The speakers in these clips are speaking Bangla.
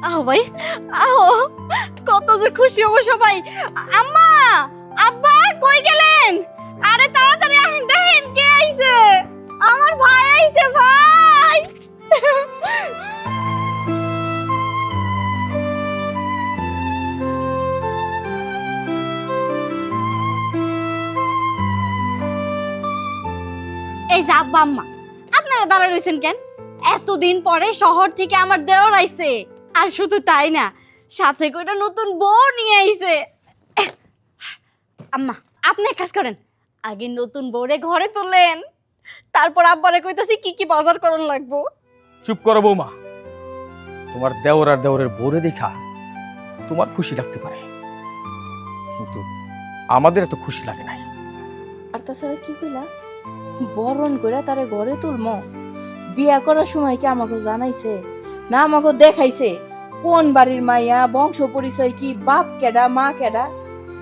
আহো ভাই, আহো। কত যে খুশি হবো সবাই। আম্মা, আব্বা কই গেলেন? আরে তাড়াতাড়ি আসেন, দেখেন কে আইছে। আমার ভাই আইছে, ভাই। এই যে আব্বা আম্মা, আপনারা দাঁড়ায় রইছেন কেন? এতদিন পরে শহর থেকে আমার দেওর আইছে। আর শুধু তাই না, সাথে করে নতুন বউ নিয়ে আইছে। আম্মা, আপনি এক কাজ করেন, আগে নতুন বউরে ঘরে তুলেন, তারপর আব্বারে কইতাছি কি কি বাজার করন লাগবো। চুপ করো বৌমা। তোমার দেওর আর দেওরের বউরে দেখা তোমার খুশি লাগতে পারে, কিন্তু আমাদের এত খুশি লাগে নাই। আর তাছাড়া কি কইলা, বরণ কইরা তারে ঘরে তুলমো? বিয়া করার সময় কি আমাকে জানাইছে না? আমাকে দেখাইছে কোন বাড়ির মাইয়া, বংশ পরিচয় কি, বাপ কেডা মা কেডা,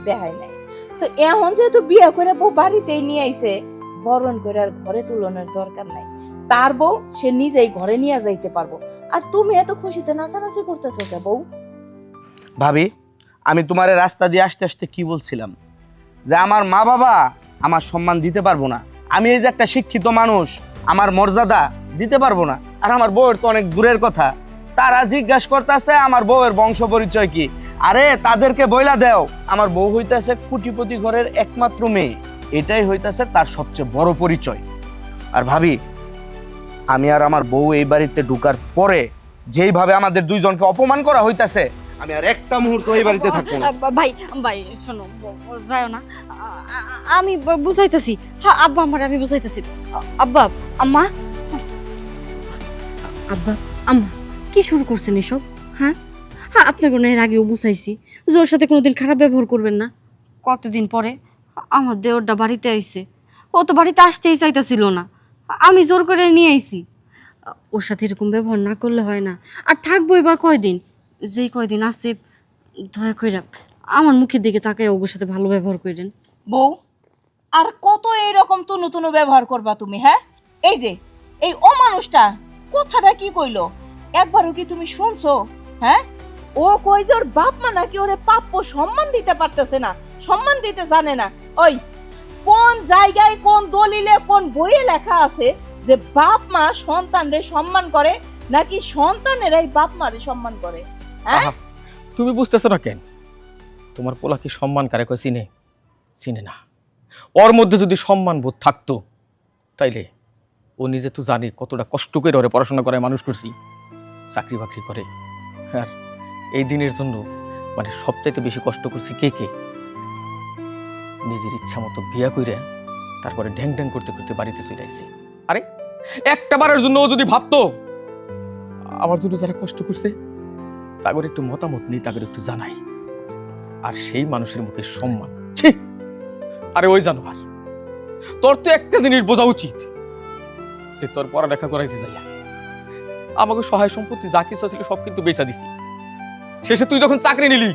দেখাই নাই। তো এখন যেহেতু বিয়া করে বউ বাড়িতেই নিয়ে আইছে, বরণ করে আর ঘরে তুলনের দরকার নাই। তার বউ সে নিজেই ঘরে নিয়ে যাইতে পারবো। আর তুমি এত খুশিতে নাচানাচি করতেছো কে বউ? ভাবি, আমি তোমার রাস্তা দিয়ে আসতে আসতে কি বলছিলাম, যে আমার মা বাবা আমার সম্মান দিতে পারবো না, আমি এই যে একটা শিক্ষিত মানুষ, আমার মর্যাদা দিতে পারবো না। আর আমার বউয়ের তো অনেক দূরের কথা, তারা জিজ্ঞাসা করতেছে আমার বউয়ের বংশ পরিচয় কি। আরে তাদেরকে বইলা দেও আমার বউ হইতাছে কোটিপতি ঘরের একমাত্র মেয়ে, এটাই হইতাছে তার সবচেয়ে বড় পরিচয়। আর ভাবি, আমি আর আমার বউ এই বাড়িতে ঢুকার পরে যেইভাবে আমাদের দুইজনকে অপমান করা হইতাছে, আমি আর একটা মুহূর্ত এই বাড়িতে থাকবো না। ভাই ভাই শোনো, যাও না, আমি বুঝাইতেছি। হ্যাঁ আব্বা আমার, আমি বুঝাইতেছি। আব্বা আম্মা, আব্বা আম্মা, কি শুরু করছেন এসব? হ্যাঁ হ্যাঁ, আপনাকে এর আগেও বুঝাইছি যে ওর সাথে কোনোদিন খারাপ ব্যবহার করবেন না। কতদিন পরে আমার দেওরটা বাড়িতে আইছে, ও তো বাড়িতে আসতেই চাইতেছিল না, আমি জোর করে নিয়ে আইছি। ওর সাথে এরকম ব্যবহার না করলে হয় না। আর থাকবোই বা কয়দিন, যেই কয়দিন আছে দয়া কইরা আমার মুখের দিকে তাকায় ওর সাথে ভালো ব্যবহার করেন। বউ, আর কত এইরকম তুনু তুনু ব্যবহার করবা তুমি? হ্যাঁ, এই যে এই অমানুষটা কথাটা কি কইলো, একবারও কি তুমি শুনছো? হ্যাঁ, ও কই যে ওর বাপ মা নাকি ওরে প্রাপ্য সম্মান দিতে পারতেছে না, সম্মান দিতে জানে না। ওই কোন জায়গায়, কোন দলিলে, কোন বইয়ে লেখা আছে যে বাপ মা সন্তানদের সম্মান করে, নাকি সন্তানেরাই বাপ মারে সম্মান করে? হ্যাঁ, আহা, তুমি বুঝতেছো না কেন? তোমার পোলা কি সম্মান কারে কয় চিনে? চিনে না। ওর মধ্যে যদি সম্মান বোধ থাকতো, তাইলে ও নিজে তো জানে কতটা কষ্ট করে ওরে পড়াশোনা করে মানুষ করছি, চাকরি বাকরি করে। আর এই দিনের জন্য মানে সবচাইতে বেশি কষ্ট করছে কে কে? নিজের ইচ্ছা মতো বিয়া কইরা তারপরে ঢ্যাং ঢ্যাং করতে করতে বাড়িতে চলে আইছে। আরে একটা বারের জন্য ও যদি ভাবতো আমার জন্য যারা কষ্ট করছে তাদের একটু মতামত নেই, তাদের একটু জানাই, আর সেই মানুষের মুখে সম্মান। ছি! আরে ওই জানোয়ার, তোর তো একটা জিনিস বোঝা উচিত, সে তোর পড়ালেখা করাইতে যাইয়া আমাকে সহায় সম্পত্তি যা কিছু ছিল সব কিন্তু বেচা দিছি। শেষে তুই যখন চাকরি নিলি,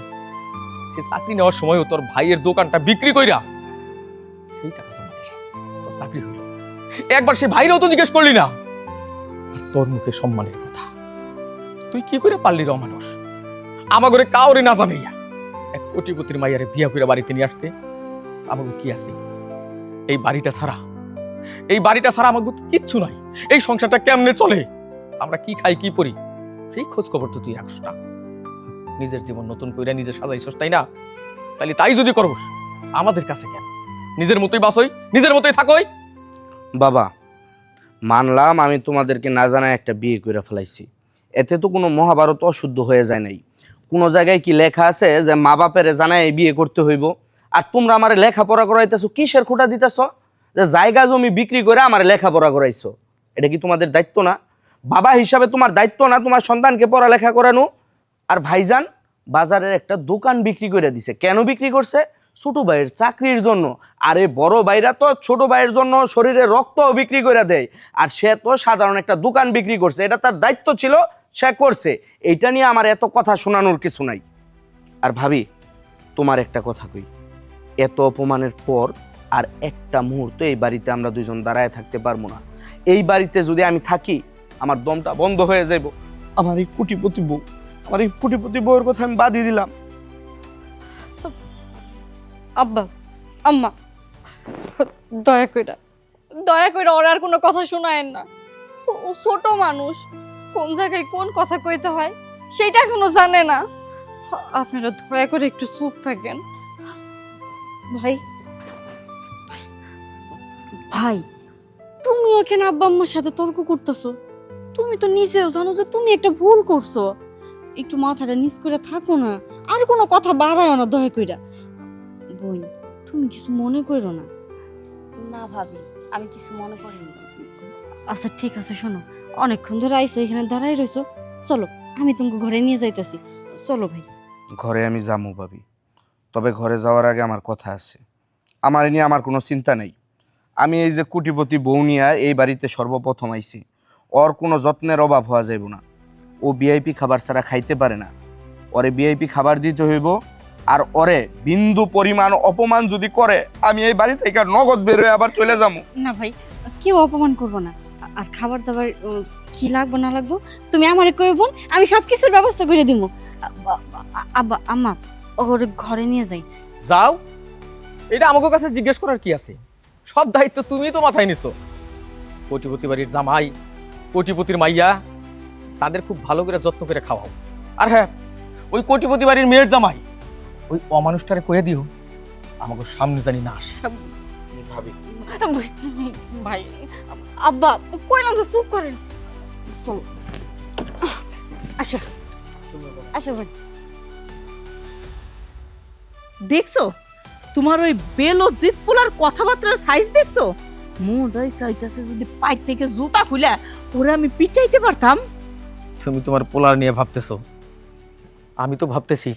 সে চাকরি নেওয়ার সময়ও তোর ভাইয়ের দোকানটা বিক্রি কইরা সেই টাকা জমা দিলি, তোর চাকরি হইল। একবার সে ভাইরাও তো জিজ্ঞেস করলি না। আর তোর মুখে সম্মানের কথা, তুই কি করে পারলি রে মানুষ আমার ঘরে কাউরে না জানাইয়া এক কোটিপতির মাইয়ারে বিয়া করে বাড়িতে নিয়ে আসতে? আমাকে কি আছে এই বাড়িটা ছাড়া? এই বাড়িটা ছাড়া আমাকে তো কিচ্ছু নাই। এই সংসারটা কেমনে চলে, আমরা কি খাই কি পরি, সেই খোঁজ খবর তো তুই রাখস না। নিজের জীবন নতুন করে নিজে সাজাইছস, তাই না? তাইলে তাই যদি করবস আমাদের কাছে কেন? নিজের মতোই বাসই, নিজের মতোই থাকই। বাবা, মানলাম আমি তোমাদেরকে না জানায় একটা বিয়ে করে ফেলাইছি, এতে তো কোনো মহাভারত অশুদ্ধ হয়ে যায় নাই। কোনো জায়গায় কি লেখা আছে যে মা বাপের জানায় বিয়ে করতে হইব? আর তোমরা আমার লেখাপড়া করাইতেছো, কিসের খোঁটা দিতেছ যে জায়গা জমি বিক্রি করে আমার লেখাপড়া করাইছো? এটা কি তোমাদের দায়িত্ব না? বাবা হিসাবে তোমার দায়িত্ব না তোমার সন্তানকে পড়ালেখা করানো? আর ভাইজান বাজারের একটা দোকান বিক্রি করে দিছে, কেন বিক্রি করছে? ছোট ভাইয়ের চাকরির জন্য। আরে বড় ভাইরা তো ছোট ভাইয়ের জন্য শরীরে রক্তও বিক্রি করে দেয়, আর সে তো সাধারণ একটা দোকান বিক্রি করছে, এটা তার দায়িত্ব ছিল, সে করছে। এইটা নিয়ে আমার এত কথা শোনানোর কিছু নাই। আর ভাবি, তোমার একটা কথা কই, এত অপমানের পর আর একটা মুহূর্ত এই বাড়িতে আমরা দুইজন দাঁড়ায় থাকতে পারবো না। এই বাড়িতে যদি আমি থাকি আমার দমটা বন্ধ হয়ে যাইব। আমার এই কোটিপতি বউ আমার এই কোটিপতি বউয়ের কথা আমি বাদই দিলাম। আব্বা আম্মা, দয়া কইরা ওর আর কোনো কথা শোনায়েন না। ও ছোট মানুষ, কোন জায়গায় কোন কথা কইতে হয় সেটা এখনো জানে না। আপনারা দয়া করে একটু চুপ থাকেন। ভাই ভাই তুমি ওখানে আব্বা আম্মার সাথে তর্ক করতেছো? তুমি তো নিজেও জানো যে তুমি একটা ভুল করছো। একটু মাথাটা নিচ করে থাকো না, আর কোনো কথা বাড়ায় না দয়া কইরা। বোন, তুমি কিছু মনে করো না। না ভাবি, আমি কিছু মনে করিনি। আচ্ছা ঠিক আছে, শোনো, অনেকক্ষণ ধরে আইসো, এখানে দাঁড়াই রইছো, চলো আমি তোমাকে ঘরে নিয়ে যাইতেছি। চলো ভাই। ঘরে আমি যাবো ভাবি, তবে ঘরে যাওয়ার আগে আমার কথা আছে। আমার নিয়ে আমার কোনো চিন্তা নেই। আমি এই যে কোটিপতি বউ নিয়ে এই বাড়িতে সর্বপ্রথম আইছি, ওর কোনো যত্নের অভাব হওয়া যাইব না। ও ভিআইপি খাবার ছাড়া খাইতে পারে না, ওরে ভিআইপি খাবার দিতে হইব। আর ওরে বিন্দু পরিমাণ অপমান যদি করে, আমি এই বাড়ি থেকে নগদ বের হয়ে আবার চলে যাবো। না ভাই, কেউ অপমান করবো না। আর খাবার দাবার কি লাগবো না লাগবো তুমি আমারে কই বোন, আমি সব কিছুর ব্যবস্থা করে দিব। আব্বা আম্মা, ওর ঘরে নিয়ে যাই। যাও, এটা আমাকে কাছে জিজ্ঞেস করার কি আছে? সব দায়িত্ব তুমি তো মাথায় নিছো। কোটিপতি বাড়ির জামাই, কোটিপতির মাইয়া, তাদের খুব ভালো করে যত্ন করে খাওয়াও। আর হ্যাঁ, ওই কোটিপতি বাড়ির মেয়ের জামাই, ওই অমানুষটারে কয়ে দিও আমাকে সামনে জানি না আসে। ভাবি ভাই আব্বা কইলাম তো চুপ করেন। চলো আচ্ছা আচ্ছা ভাই। দেখছো তোমার ওই বেলজিৎ পোলার কথাবার্তার সাইজ দেখছো? মুডাই চাইতেছে যদি পাই থেকে জুতা খুলে ওরে আমি পিটাইতে পারতাম। তুমি তোমার পোলার নিয়ে ভাবতেছো, আমি তো ভাবতেছি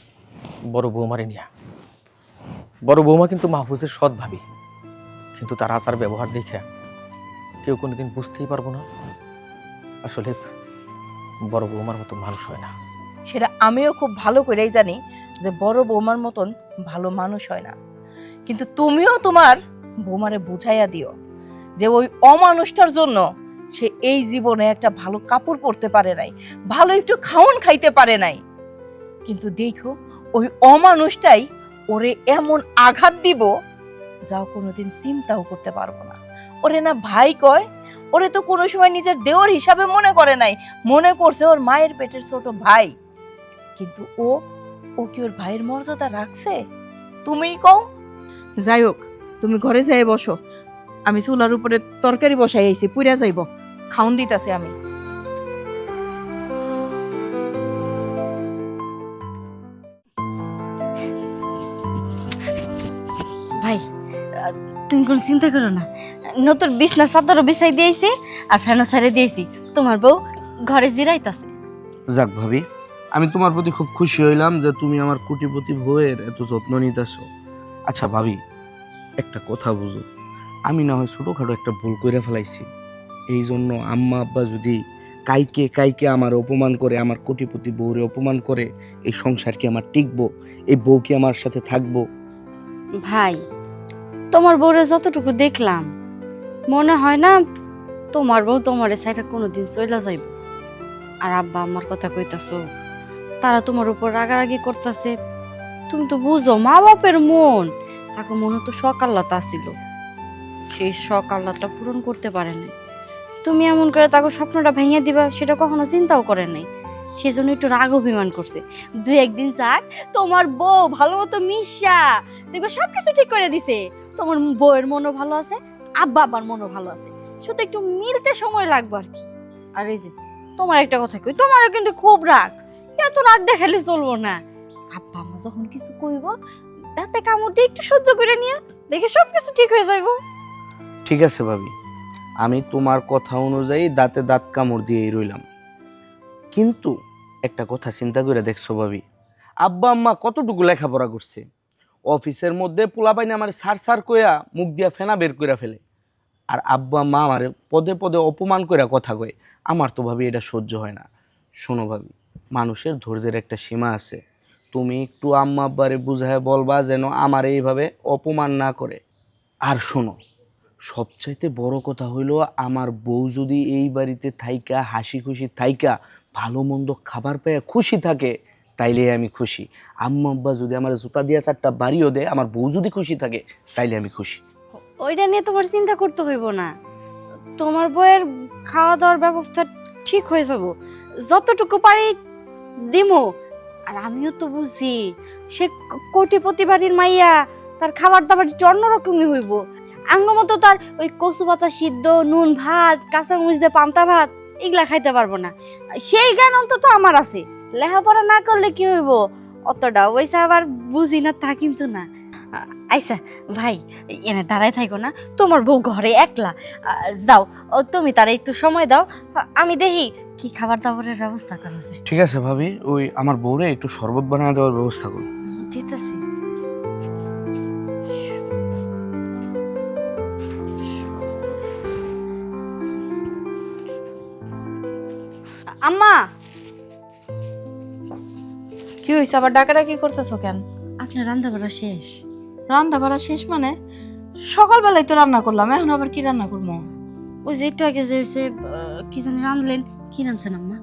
বড় বৌমারে নিয়ে। বড় বৌমা কিন্তু মাহফুজের সৎ ভাবি, কিন্তু তার আচার ব্যবহার দেখে কেউ কোনোদিন বুঝতেই পারবো না আসলে বড় বৌমার মতো মানুষ হয় না। সেটা আমিও খুব ভালো করেই জানি যে বড় বৌমার মতন ভালো মানুষ হয় না। কিন্তু তুমিও তোমার বৌমারে বুঝাইয়া দিও যে ওই অমানুষটার জন্য সে এই জীবনে একটা ভালো কাপড় পরতে পারে নাই, ভালো একটু খাওন খাইতে পারে নাই। কিন্তু দেখো ওই অমানুষটাই ওরে এমন আঘাত দিব যাও কোনোদিন চিন্তাও করতে পারবো না। ওরে না ভাই কয়, ওরে তো কোনো সময় নিজের দেওর হিসাবে মনে করে নাই, মনে করছে ওর মায়ের পেটের ছোট ভাই। কিন্তু ও কি ওর ভাইয়ের মর্যাদা রাখছে? তুমিই কও। যাই হোক, তুমি ঘরে যাই বসো, আমি চুলার উপরে তরকারি বসাই আইছি, পুইরা যাইব, খাউন দিতাছি আমি। ভাই তুমি কোনো চিন্তা করো না, নতুন বিছনার চাদরও বিছাই দিয়েছি আর ফ্যানও ছেড়ে দিয়েছি। তোমার বউ ঘরে জিরাইতাছে। যাক ভাবি, আমি তোমার প্রতি খুব খুশি হইলাম যে তুমি আমার কোটিপতি বউয়ের এত যত্ন নিতেছো। আচ্ছা ভাবি, একটা কথা বুঝো, আমি না হয় ছোটোখাটো একটা ভুল করে ফেলাইছি। এই জন্য আম্মা আব্বা যদি কাইকে কাইকে আমার অপমান করে, আমার কোটিপতি বউরে অপমান করে, এই সংসার কি আমার টিকবো? এই বউ কি আমার সাথে থাকবো? ভাই তোমার বউরে যতটুকু দেখলাম মনে হয় না তোমার বউ তোমারে সাইডে কোনোদিন চইলা যাইব। আর আব্বা আমার কথা কইতাছো, তারা তোমার উপর রাগারাগি করতেছে। তুমি তো বুঝো মা বাপের মন, তাকে মনে তো শখ আহ্লাদ আসছিল, সেই শখ আহ্লাদটা পূরণ করতে পারে নাই। তুমি এমন করে তাকে স্বপ্নটা ভেঙে দিবা সেটা কখনো চিন্তাও করে নাই। সেজন্য একটু রাগ অভিমান করছে। দুই একদিন যাক, তোমার বউ ভালো মতো মিশা দেখবে সবকিছু ঠিক করে দিছে। তোমার বউয়ের মনও ভালো আছে, আব্বা আব্বার মনও ভালো আছে, শুধু একটু মিলতে সময় লাগবে আর কি। আর এই যে তোমার একটা কথা কই, তোমারও কিন্তু খুব রাগ, এত রাগ দেখালে চলবো না। আব্বা আম্মা যখন কিছু কইব তাতে কামড় দিয়ে একটু সহ্য করে নিয়ে দেখে সবকিছু ঠিক হয়ে যাইব। ঠিক আছে ভাবি, আমি তোমার কথা অনুযায়ী দাঁতে দাঁত কামড় দিয়েই রইলাম। কিন্তু একটা কথা চিন্তা করে দেখছো ভাবি, আব্বা আম্মা কতটুকু লেখাপড়া করছে? অফিসের মধ্যে পোলাপাইনে আমার সার সার কইয়া মুখ দিয়া ফেনা বের কইরা ফেলে, আর আব্বা আম্মা আমার পদে পদে অপমান কইরা কথা কয়। আমার তো ভাবি এটা সহ্য হয় না। শোনো ভাবি, মানুষের ধৈর্যের একটা সীমা আছে। তুমি একটু আম্মা আব্বারে বুঝায় বলবা যেন আমার এইভাবে অপমান না করে। আর শোনো, সবচাইতে বড় কথা হইল, আমার বউ যদি এই বাড়িতে থাইকা হাসি খুশি থাইকা ভালো মন্দ খাবার পেয়ে খুশি থাকে, তাইলে আমি খুশি। আম্মা আব্বা যদি আমার জুতা দিয়া 4টা বাড়িও দেয়, আমার বউ যদি খুশি থাকে, তাইলে আমি খুশি। ওইটা নিয়ে তোমার চিন্তা করতে হইব না। তোমার বইয়ের খাওয়া দাওয়ার ব্যবস্থা ঠিক হয়ে যাব, যতটুকু পারি দিমো। আর আমিও তো বুঝি সে কোটিপতি বাড়ির মাইয়া, তার খাবার দাবার একটু অন্যরকমই হইব। আঙ্গমতো তার ওই কচু পাতা সিদ্ধ, নুন ভাত, কাঁচামরিচ দিয়ে পান্তা ভাত এগুলা খাইতে পারবো না। সেই জ্ঞান অন্তত আমার আছে। লেখাপড়া না করলে কি হইব, অতটা ওইসা আবার বুঝি না তা কিন্তু না। আইসা ভাই, এনে দাঁড়াই থাকো না, তোমার বউ ঘরে একলা। যাও, তুমি তারা একটু সময় দাও, আমি দেখি কি খাবার দাবারের ব্যবস্থা করা যায়। ঠিক আছে ভাবি, ওই আমার বউরে একটু শরবত বানিয়ে দেওয়ার ব্যবস্থা করুন। দিতেছি। আম্মা, কি হয়েছে আবার ডাকাডাকি করতেছো কেন? আপনার রান্না বাড়া শেষ? রান্না বাড়া শেষ মানে? সকালবেলায় তো রান্না করলাম, এখন আবার কি রান্না করবো? ওই যে একটু আগে যে হয়েছে, কি জানি রাঁধলেন, কি রাঁধছেন আম্মা?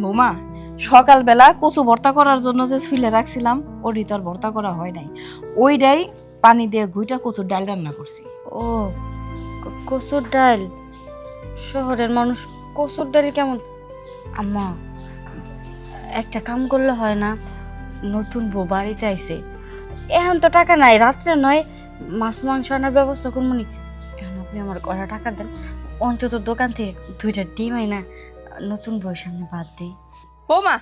বৌমা, সকালবেলা কচু ভর্তা করার জন্য যে ছুলে রাখছিলাম, ওরই তো আর ভর্তা করা হয় নাই। ওইটাই পানি দিয়ে গুইটা কচুর ডাল রান্না করছি। ও, কচুর ডাল? শহরের মানুষ কচুর ডাল কেমন? আম্মা, একটা কাম করলে হয় না? নতুন বউ বাড়িতে আইছে, এখন তো টাকা নাই, রাত্রে নয় মাছ মাংস আনার ব্যবস্থা করবো নি। এখন আপনি আমার কটা টাকা দেন, অন্তত দোকান থেকে 2টা ডিম আইনা নতুন বউয়ের সামনে বাদ দিই। বৌমা,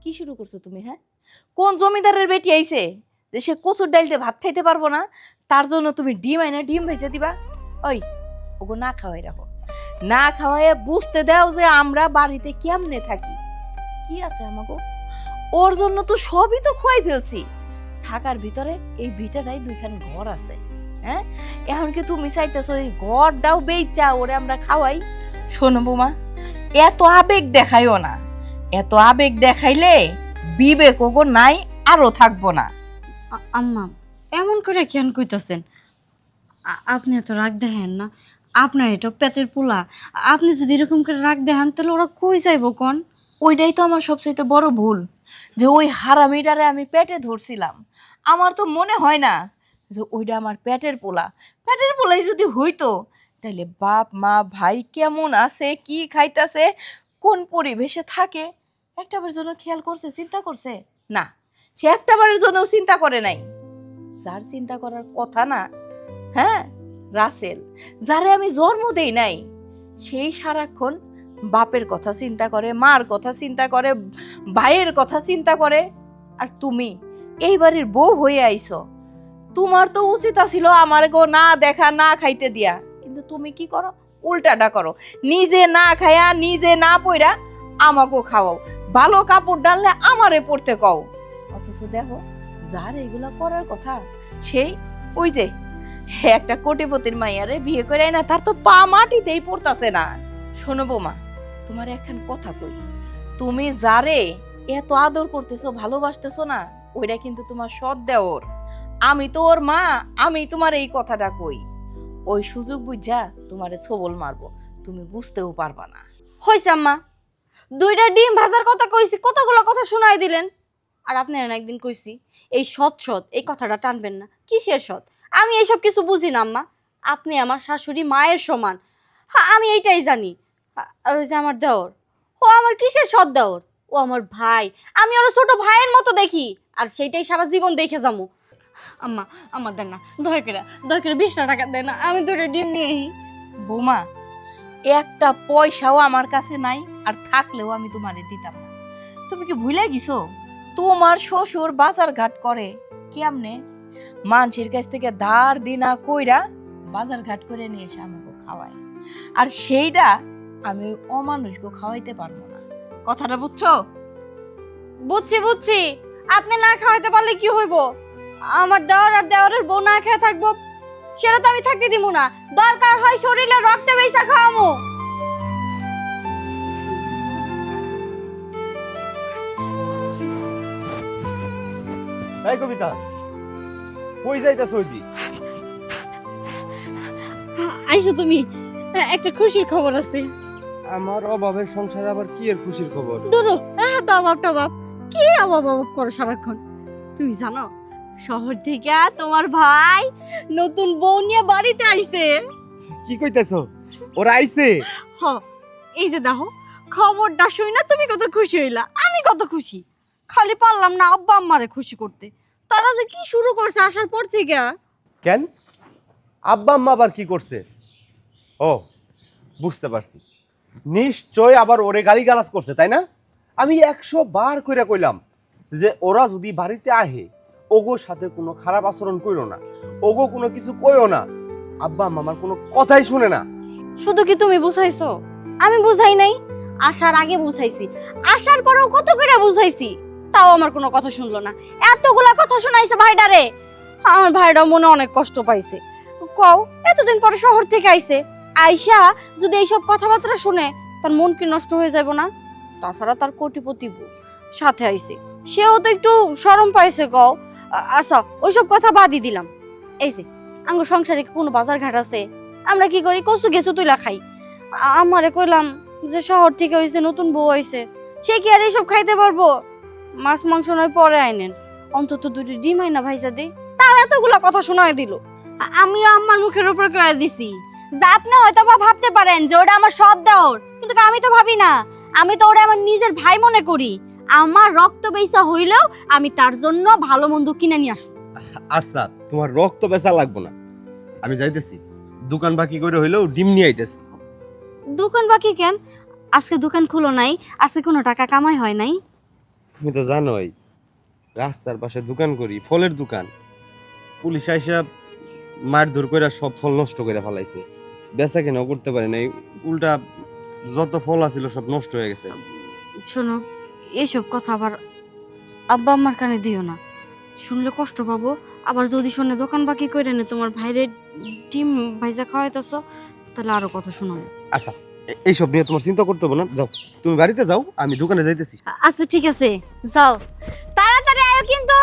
কি শুরু করছো তুমি? হ্যাঁ, কোন জমিদারের বেটি আইছে যে সে কচুর ডাল দিয়ে ভাত খাইতে পারবো না, তার জন্য তুমি ডিম আইনা ডিম ভেজে দিবা? ওই, ওগো না খাওয়াই রাখো, না খাওয়াই বুঝতে দাও যে আমরা বাড়িতে কেমনে থাকি, কি আছে আমাকে। ওর জন্য তো সবই তো খুয়াই ফেলছি, থাকার ভিতরে এই ভিটাটাই 2খান ঘর আছে। হ্যাঁ, এখন কি তুমি চাইতেছো এই ঘরটাও বেচা ওরে আমরা খাওয়াই? শোনো বৌমা, এত আবেগ দেখাইও না, এত আবেগ দেখাইলে বিবেক ওগো নাই, আরো থাকবো না। আম্মা, এমন করে কেন কইতাছেন? আপনি এত রাগ দেখেন না, আপনার এটা পেটের পোলা, আপনি যদি এরকম করে রাগ দেখান তাহলে ওরা কই যাইবো কোন? ওইটাই তো আমার সবচেয়ে বড় ভুল, যে ওই হারামিটারে আমি পেটে ধরছিলাম। আমার তো মনে হয় না যে ওইটা আমার পেটের পোলা। পেটের পোলাই যদি হইতো, তাহলে বাপ মা ভাই কেমন আছে, কি খাইতেছে, কোন পরিবেশে থাকে, একটাবার জন্য খেয়াল করছে, চিন্তা করছে? না, সে একটাবারের জন্য চিন্তা করে নাই। যার চিন্তা করার কথা না, হ্যাঁ, রাসেল, যারে আমি জন্ম দেই নাই, সেই সারাক্ষণ বাপের কথা চিন্তা করে, মার কথা চিন্তা করে, ভাইয়ের কথা চিন্তা করে। আর তুমি এই বাড়ির বউ হয়ে আইছো, তোমার তো উচিত ছিল আমার গো না দেখা, না খাইতে দিয়া, কিন্তু তুমি কি করো? উল্টাটা করো, নিজে না খায়া, নিজে না পইরা আমাকেও খাওয়াও, ভালো কাপড় ডাললে আমারে পড়তে কও। অথচ দেখো, যার এগুলা করার কথা, সেই ওই যে একটা কোটিপতির মাইয়ারে বিয়ে করে না, তার তো পা মাটিতেই পড়তাছে না। শোনো বৌমা, তোমার একখান কথা কই, তুমি যারে এত আদর করতেছো, ভালোবাসতেছো না, ওইটা কিন্তু তোমার সৎ দেওর। আমি তো ওর মা, আমি তোমার এই কথাটা কই। ওই সুযোগ বুঝা তোমারে ছবল মারবো, তুমি বুঝতেও পারবা না। হইছে আম্মা, 2টা ডিম ভাজার কথা কইছি, কতগুলো কথা শোনাই দিলেন। আর আপনি একদিন কইছি এই সৎ সৎ এই কথাটা টানবেন না। কিসের সৎ? আমি এইসব কিছু বুঝি না আম্মা, আপনি আমার শাশুড়ি মায়ের সমান। হ্যাঁ, আমি এইটাই জানি। আর ওই যে আমার দেওর, ও আমার কিসের সৎ দেওর? ও আমার ভাই, আমি ওর ছোট ভাইয়ের মতো দেখি, আর সেইটাই সারা জীবন দেখে যাবো। আম্মা, আমার দেন না, দয়া করে 20টা টাকা দেন না, আমি 2টা ডিম নিয়ে আহি। বৌমা, একটা পয়সাও আমার কাছে নাই, আর থাকলেও আমি তোমারে দিতাম না। তুমি কি ভুলে গেছো তোমার শ্বশুর বাজার ঘাট করে কেমনে? মানুষের কাছ থেকে ধার দিনা কইরা বাজার ঘাট করে নিয়ে এসে আমাকে খাওয়ায়, আর সেইটা আমি অমানুষকে খাওয়াইতে পারবো না। কথাটা বুঝছো? বুঝছি বুঝছি, আপনি না খাওয়াইতে পারলে কি হইব? আমার দেওয়ার আর দেওয়ারের বউ না খেয়ে থাকবো, সেটা তো আমি থাকতে দিব না। দরকার হয় শরীরে রক্তে বেইসা খাওয়ামু। এই কবিতা, কই যাইতাছ ওইদি? আইসো তুমি, একটা খুশির খবর আছে। আমার অভাবের সংসারে আবার কি এর খুশির খবর? দুরু তো অভাব টভাব কি অভাব অভাব করো সারাক্ষণ। তুমি জানো শহর থেকে তোমার ভাই নতুন বউ নিয়ে বাড়িতে আইছে। কি কইতেছো? ওরা আইছে? হ, এই যে দেখো খবরটা শুই না তুমি কত খুশি হইলা, আমি কত খুশি। খালি পারলাম না আব্বা আম্মারে খুশি করতে, তারা যে কি শুরু করছে আসার পর থেকে। কেন? আব্বা আম্মা আবার কি করছে? ও, বুঝতে পারছি, নিশ্চয় আবার ওরে গালিগালাজ করছে, তাই না? আমি 100 বার কইরা কইলাম যে ওরা যদি বাড়িতে আহে ওগো সাথে কোনো খারাপ আচরণ কইরো না, ওগো কোনো কিছু কইও না। আব্বা আম্মা আমার কোনো কথাই শুনে না। শুধু কি তুমি বুঝাইছো? আমি বুঝাই নাই? আসার আগে বুঝাইছি, আসার পরেও কত করে বুঝাইছি, তাও আমার কোনো কথা শুনলো না। এতগুলা কথা শোনাইছে ভাইডারে, আমার ভাইডা মনে অনেক কষ্ট পাইছে। কও এতদিন পরে শহর থেকে আইছে, আইসা যদি এইসব কথাবার্তা শুনে তার মন কি নষ্ট হয়ে যাবে না? তাছাড়া তার কোটিপতি বউ সাথে আইছে, সেও তো একটু শরম পাইছে। কও আচ্ছা ওইসব কথা বাদই দিলাম। এই যে আঙ্গ সংসারে কি কোনো বাজার ঘাট আছে? আমরা কি করি, কচু গেছু তুইলা খাই। আমারে কইলাম যে শহর থেকে হইছে নতুন বউ হইছে, সে কি আর এইসব খাইতে পারবো? মাছ মাংস নয় পরে আইনেন, অন্তত দুটি ডিম আইনা ভাইজা দে। তার এতগুলা কথা শোনায় দিল। আমিও আমার মুখের উপর কয়ে দিছি যে আপনি হয়তো বা ভাবতে পারেন যে ওটা আমার সৎ দেওর, কিন্তু আমি তো ভাবি না, আমি তো ওটা আমার নিজের ভাই মনে করি। আমার রক্ত বেইসা হইলেও আমি তার জন্য ভালো মন্দ কিনে নিয়ে আসবো। আচ্ছা, তোমার রক্ত বেচা লাগবো না, আমি যাইতেছি দোকান বাকি করে হইলেও ডিম নিয়ে আইতেছি। দোকান বাকি কেন? আজকে দোকান খুলো নাই, আজকে কোনো টাকা কামাই হয় নাই। তুমি তো জানোই রাস্তার পাশে দোকান করি, ফলের দোকান। পুলিশ আইসা মারধর কইরা সব ফল নষ্ট করে ফেলাইছে, বেচা কেনাও করতে পারে নাই, উল্টা যত ফল আছিল সব নষ্ট হয়ে গেছে। শোনো, এইসব কথা আবার আব্বা আম্মার কানে দিও না, শুনলে কষ্ট পাবো। আবার যদি শুনে দোকান বাকি করে নে তোমার ভাইরে ডিম ভাইজা খাওয়াইতেছ, তাহলে আরো কথা শোনাবো। আচ্ছা, এইসব নিয়ে তোমার চিন্তা করতে হবে না, যাও তুমি বাড়িতে যাও, আমি দোকানে যাইতেছি। আচ্ছা ঠিক আছে, যাও, তাড়াতাড়ি আয়ো কিন্তু,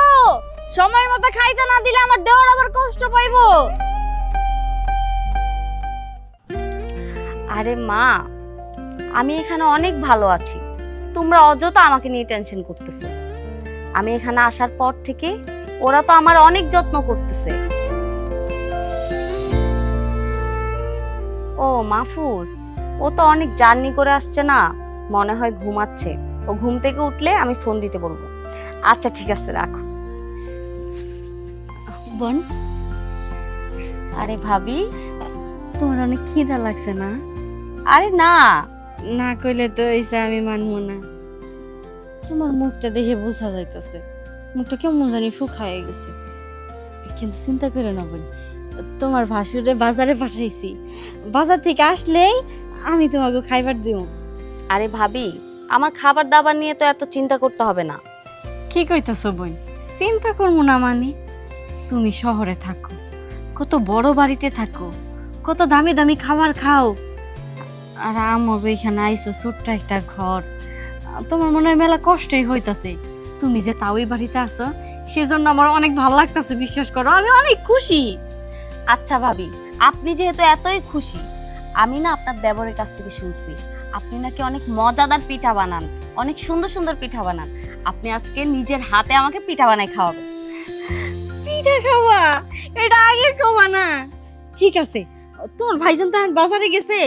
সময় মতো খাইতে না দিলে আমার দেওয়ার আবার কষ্ট পাইবো। আরে মা, আমি এখানে অনেক ভালো আছি, তোমরা অযথা আমাকে নিয়ে টেনশন করতেছো। আমি এখানে আসার পর থেকে ওরা তো আমার অনেক যত্ন করতেছে। ও মাহফুজ, ও তো অনেক জার্নি করে আসছে না, মনে হয় ঘুমাচ্ছে। ও ঘুম থেকে উঠলে আমি ফোন দিতে বলবো। আচ্ছা ঠিক আছে, রাখো। বোন, আরে ভাবি, তোমার অনেক খিদা লাগছে না? আরে না, না কইলে তো এইসা আমি মানবো না। তোমার মুখটা দেখে বোঝা যাইতেছে মুখটা কেমন জানি শুকায় গেছে। কিন্তু চিন্তা করে না বোন, তোমার ভাসুরে বাজারে পাঠাইছি, বাজার থেকে আসলেই আমি তোমাকে খাইবার দিব। আরে ভাবি, আমার খাবার দাবার নিয়ে তো এত চিন্তা করতে হবে না। কি কইতাছো বোন? চিন্তা করবো না মানে? তুমি শহরে থাকো, কত বড় বাড়িতে থাকো, কত দামি দামি খাবার খাও, আর আমার এখানে আইসো ছোট্ট একটা ঘর। তোমার মনে হয় মেলা কষ্টই হইতাছে। তুমি যে তাও এই বাড়িতে আছো, সেজন্য আমার অনেক ভালো লাগতাছে, বিশ্বাস করো আমি অনেক খুশি। আচ্ছা ভাবি, আপনি যেহেতু এতই খুশি, আমি না আপনার দেবরের কাছ থেকে শুনছি আপনি নাকি অনেক মজাদার পিঠা বানান, অনেক সুন্দর সুন্দর পিঠা বানান। আপনি আজকে নিজের হাতে আমাকে পিঠা বানাই খাওয়াবেন। পিঠা খাওয়া? এটা আগের খাওয়া না। ঠিক আছে, তোমার ভাইজান তো বাজারে গেছে,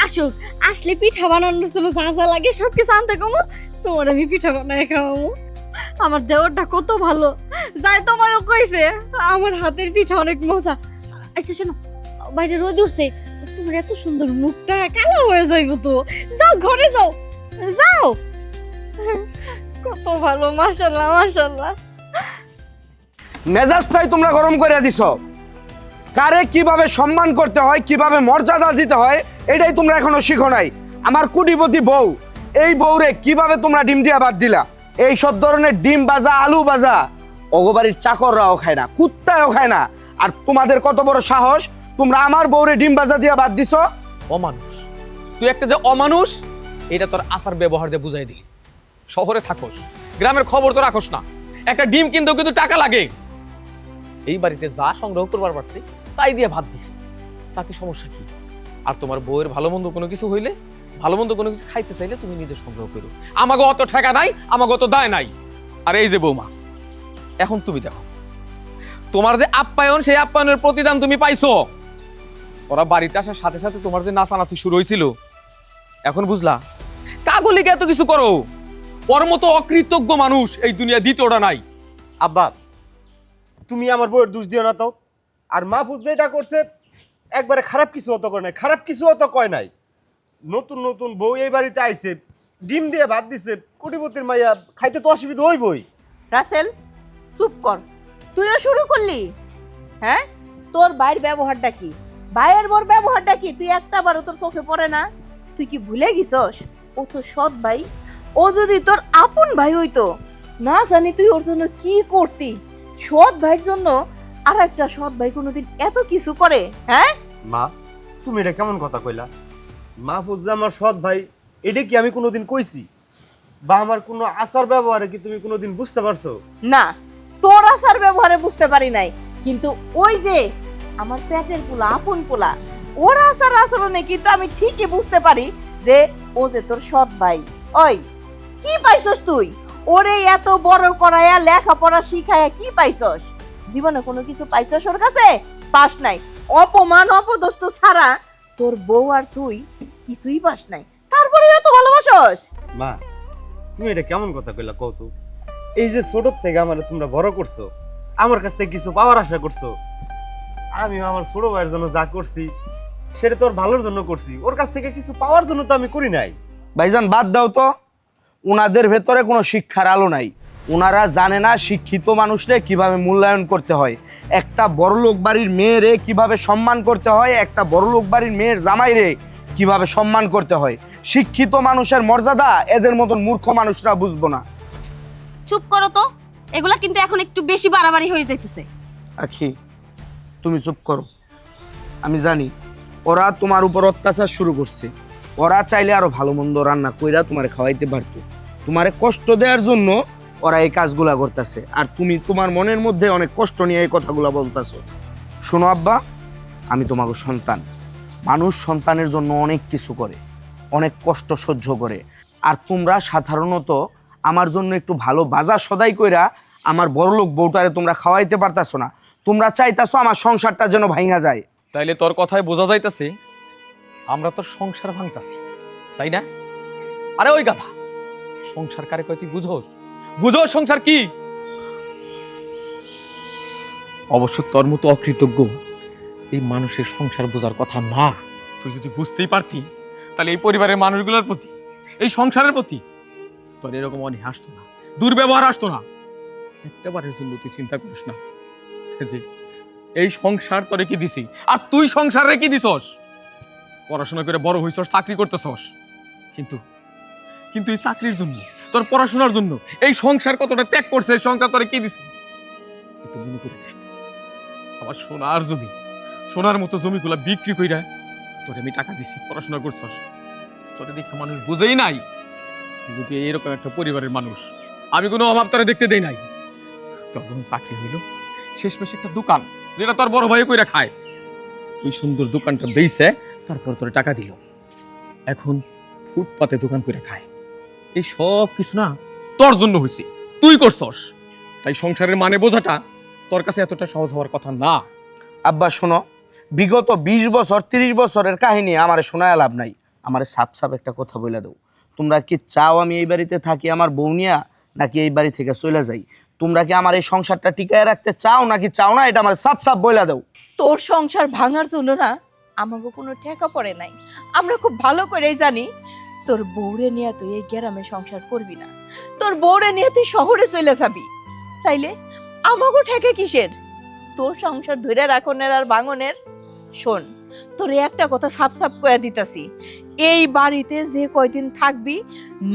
আসো, আসলে পিঠা বানানোর জন্য যা যা লাগে সবকিছু আনতে কমো, তোমার আমি পিঠা বানাই খাওয়াবো। আমার দেওরটা কত ভালো, যাই তোমারও কইছে আমার হাতের পিঠা অনেক মজা। আচ্ছা শোনো, বাইরে রোদ উঠছে, তোমার এত সুন্দর মুখটা কালো হয়ে যাইব তো, যাও ঘরে যাও, যাও। কত ভালো, মাশাআল্লাহ মাশাআল্লাহ। মেজাজটাই তোমরা গরম করে দিছো। কারে কিভাবে সম্মান করতে হয়, কিভাবে মর্যাদা দিতে হয়, এটাই তোমরা এখনো শিখো নাই। আমার কোটিপতি বউ, এই বউরে কিভাবে তোমরা ডিম দিয়া বাদ দিলা? এই সব ধরনের ডিম ভাজা, আলু ভাজা অগবাড়ির চাকররাও খায় না, কুত্তাও খায় না। আর তোমাদের কত বড় সাহস, তোমরা আমার বউরে ডিম ভাজা দিয়া বাদ দিছো? অমানুষ, তুই একটা যে অমানুষ, এটা তোর আচার ব্যবহার দিয়ে বুঝাই দিলি। শহরে থাকোস, গ্রামের খবর তো রাখোস না। একটা ডিম কিনতেও কিন্তু টাকা লাগে। এই বাড়িতে যা সংগ্রহ করবার পারছি তাই দিয়ে ভাত দিছি, তাতে সমস্যা কি? আর তোমার বউয়ের ভালো মন্দ কোনো কিছু হইলে ভালো মন্দ কোনো কিছু খাইতে চাইলে তুমি নিজে সংগ্রহ করো, আমাকে অত ঠেকা নাই, আমাকে অত দায় নাই। আর এই যে বৌমা, এখন তুমি দেখো তোমার যে আপ্যায়ন, সেই আপ্যায়নের প্রতিদান তুমি পাইছো। ওরা বাড়িতে আসার সাথে সাথে তোমার যে নাচানাচি শুরু হয়েছিল, এখন বুঝলা কাগলিকে এত কিছু করো? ওর মতো অকৃতজ্ঞ মানুষ এই দুনিয়া দ্বিতীয়টা নাই। আব্বা তুমি আমার বউয়ের দোষ দিও না তো। আর মাহফুজ যেটা করছে একবারে খারাপ কিছু অত করে নাই, খারাপ কিছু অত কয় নাই। নতুন নতুন বউ এই বাড়িতে আইছে, ডিম দিয়ে ভাত দিছে, কোটিপতির মাইয়া, খাইতে তো অসুবিধা হইবই। রাসেল চুপ কর, তুইও শুরু করলি? হ্যাঁ, তোর ভাইয়ের ব্যবহারটা কি, ভাইয়ের বোর ব্যবহারটা কি তুই একটা বারও তোর চোখে পড়ে না? তুই কি ভুলে গেছস ও তো সৎ ভাই? ও যদি তোর আপন ভাই হইতো, না জানি তুই ওর জন্য কি করতি। সৎ ভাইয়ের জন্য আর একটা সৎ ভাই কোনোদিন এত কিছু করে? হ্যাঁ মা, তুমি এটা কেমন কথা কইলা? মাহফুজ যে আমার সৎ ভাই, এটা কি আমি কোনোদিন কইছি? বা আমার কোনো আচার ব্যবহারে কি তুমি কোনোদিন বুঝতে পারছো? না, তোর আচার ব্যবহারে বুঝতে পারি নাই, কিন্তু ওই যে আমার পেটের পোলা, আপন পোলা, ওর আচার আচরণে কিন্তু আমি ঠিকই বুঝতে পারি যে ও যে তোর সৎ ভাই। ওই কি পাইছস তুই? ওরে এত বড় করায়া লেখাপড়া শিখায়া কি পাইছস? জীবনে কোনো কিছু পাইছস ওর কাছে? পাস নাই। অপমান অপদস্থ ছাড়া তোর বউ আর তুই কিছুই পাস নাই, তারপরে এত ভালোবাসস? মা, তুমি এটা কেমন কথা কইলা কত? এই যে ছোট থেকে আমার তোমরা বড় করছো, আমার কাছ থেকে কিছু পাওয়ার আশা করছো। আমি আমার ছোট ভাইয়ের জন্য যা করছি সেটা তোর ভালোর জন্য করছি, ওর কাছ থেকে কিছু পাওয়ার জন্য তো আমি করি নাই। ভাইজান বাদ দাও তো, উনাদের ভেতরে কোনো শিক্ষার আলো নাই। ওনারা জানে না শিক্ষিত মানুষরে কিভাবে মূল্যায়ন করতে হয়, একটা বড়লোক বাড়ির মেয়েরে কিভাবে সম্মান করতে হয়, একটা বড়লোক বাড়ির মেয়ের জামাইরে কিভাবে সম্মান করতে হয়। শিক্ষিত মানুষের মর্যাদা এদের মতন মূর্খ মানুষরা বুঝবো না। চুপ করো তো, এগুলা কিন্তু এখন একটু বেশি বাড়াবাড়ি হয়ে যাইতেছে। আখি, তুমি চুপ করো। আমি জানি ওরা তোমার উপর অত্যাচার শুরু করছে। ওরা চাইলে আরো ভালো মন্দ রান্না কইরা তোমারে খাওয়াইতে পারতো। তোমারে কষ্ট দেওয়ার জন্য ওরা এই কাজগুলা করতেছে, আর তুমি তোমার মনের মধ্যে অনেক কষ্ট নিয়ে এই কথাগুলা বলতেছো। শোনো আব্বা, আমি তোমাকে সন্তান। মানুষ সন্তানের জন্য অনেক কিছু করে, অনেক কষ্ট সহ্য করে। আর তোমরা সাধারণত আমার জন্য একটু ভালো বাজার সদাই কইরা আমার বড়লোক বউটারে তোমরা খাওয়াইতে পারতাছো না। তোমরা চাইতাছো আমার সংসারটা যেন ভাঙা যায়। তাইলে তোর কথায় বোঝা যাইতেছে আমরা তোর সংসার ভাঙতাছি, তাই না? আরে ওই গাধা, সংসার কারে কয় তুই বুঝোস? বুঝোস সংসার কি? অবশ্য তোর মতো অকৃতজ্ঞ এই মানুষের সংসার বোঝার কথা না। তুই যদি বুঝতেই পারতি, তাহলে এই পরিবারের মানুষগুলোর প্রতি, এই সংসারের প্রতি তোর এরকম অনেক আসতো না, দুর্ব্যবহার আসতো না। একটা বারের জন্য তুই চিন্তা করিস না যে এই সংসার তোরে কি দিছি, আর তুই সংসারে কি দিছস? পড়াশোনা করে বড় হইছস, চাকরি করতেছস, কিন্তু কিন্তু এই চাকরির জন্য, তোর পড়াশোনার জন্য এই সংসার কতটা ত্যাগ করছে, এই সংসার তোরে কি দিছে একটু মনে করে দেখ। আমার সোনার জমি, সোনার মতো জমিগুলা বিক্রি কইরা তোরে আমি টাকা দিছি, পড়াশোনা করছস। তোরে দেখে মানুষ বুঝেই নাই কিন্তু তুই এরকম একটা পরিবারের মানুষ। আমি কোনো অভাব তোরে দেখতে দেই নাই। তোর যখন চাকরি হইল, শেষমেশ একটা দোকান যেটা তোর বড় ভাই কইরা খায়, ওই সুন্দর দোকানটা বেইছে, তারপর তোর টাকা দিল। এখন ফুটপাতে দোকান কইরা খায়। এই সব কিছু না তোর জন্য হইছে, তুই করছস। তাই সংসারের মানে বোঝাটা তোর কাছে এতটা সহজ হওয়ার কথা না। আব্বা শোনো, বিগত 20 বছর 30 বছরের কাহিনী আমারে শোনায় লাভ নাই। আমারে সাপ সাপ একটা কথা বলে দাও, তোমরা কি চাও আমি এই বাড়িতে থাকি আমার বউ নিয়া, নাকি এই বাড়ি থেকে চলে যাই? তোমরা কি আমার এই সংসারটা টিকায় রাখতে চাও নাকি চাও না, এটা আমার সাপ সাপ বলে দাও। তোর সংসার ভাঙার জন্য না আমাকে কোনো ঠেকা পড়ে নাই। আমরা খুব ভালো করেই জানি তোর বউরে নিয়ে তুই এই গ্রামে সংসার করবি না, তোর বউরে নিয়ে তুই শহরে চলে যাবি। তাইলে আমাকে ঠেকে কিসের? তোর সংসার ধরে রাখনের আর ভাঙনের। শোন, তোর একটা কথা সাপ সাপ কয়ে দিতাছি, এই বাড়িতে যে কয়দিন থাকবি,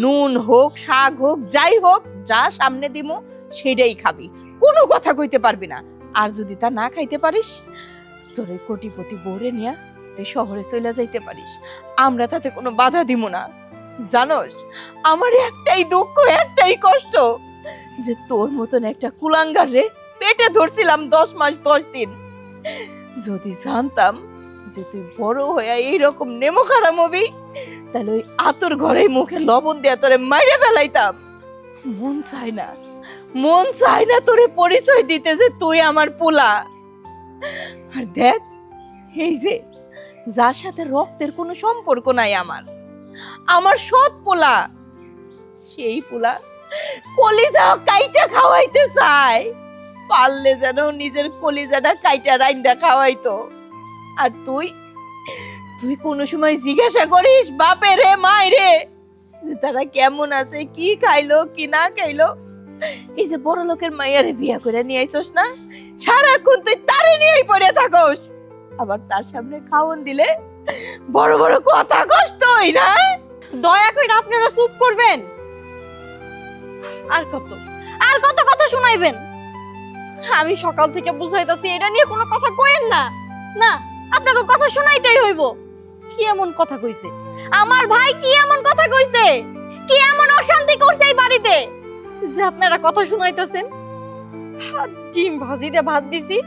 নুন হোক শাক হোক যাই হোক, যা সামনে দিমু সেটাই খাবি, কোনো কথা কইতে পারবি না। আর যদি তা না খাইতে পারিস, তোর এই কোটিপতি বউরে নিয়া তুই শহরে চলে যাইতে পারিস, আমরা তাতে কোনো বাধা দিব না। জানোস, আমার একটাই দুঃখ, একটাই কষ্ট যে তোর মতন একটা কুলাঙ্গার রে পেটে ধরছিলাম 10 মাস 10 দিন। যদি জানতাম যে তুই বড় হয়ে এইরকম নেমো খারাম হবি, তাহলে ওই আতর ঘরে মুখে লবণ দিয়ে তোরে মাইরে ফেলাইতাম। মন চায় না, মন চায় না তোরে পরিচয় দিতে যে তুই আমার পোলা। আর দেখ, এই যে যার সাথে রক্তের কোনো সম্পর্ক নাই আমার সৎ পোলা, সেই পোলা কলিজা কাইটা খাওয়াইতে চায়। পারলে যেন নিজের কলিজাটা কাইটা রাইন্দা খাওয়াইতো। আর তুই তুই কোনো সময় জিজ্ঞাসা করিস বাপে রে মাই রে যে তারা কেমন আছে, কি খাইলো কি না খাইলো? এই যে বড় লোকের মাইয়ারে বিয়া করে নিয়ে আইছস না, সারাক্ষণ তুই তারে নিয়েই পড়ে থাকস। আবার তার সামনে খাওন দিলে বড় বড় কথা কস তুই না। দয়া করে আপনারা চুপ করবেন। আর কত কথা শুনাইবেন? আমি সকাল থেকে বুঝাইতাছি এটা নিয়ে কোনো কথা কইেন না। না, আপনাকে কথা শুনাইতেই হইব। কি এমন কথা কইছে আমার ভাই? কি এমন কথা কইছে? কি এমন অশান্তি করছে এই বাড়িতে যে আপনারা কথা শুনাইতেছেন? ডিম ভাজি দিয়ে ভাত দিছি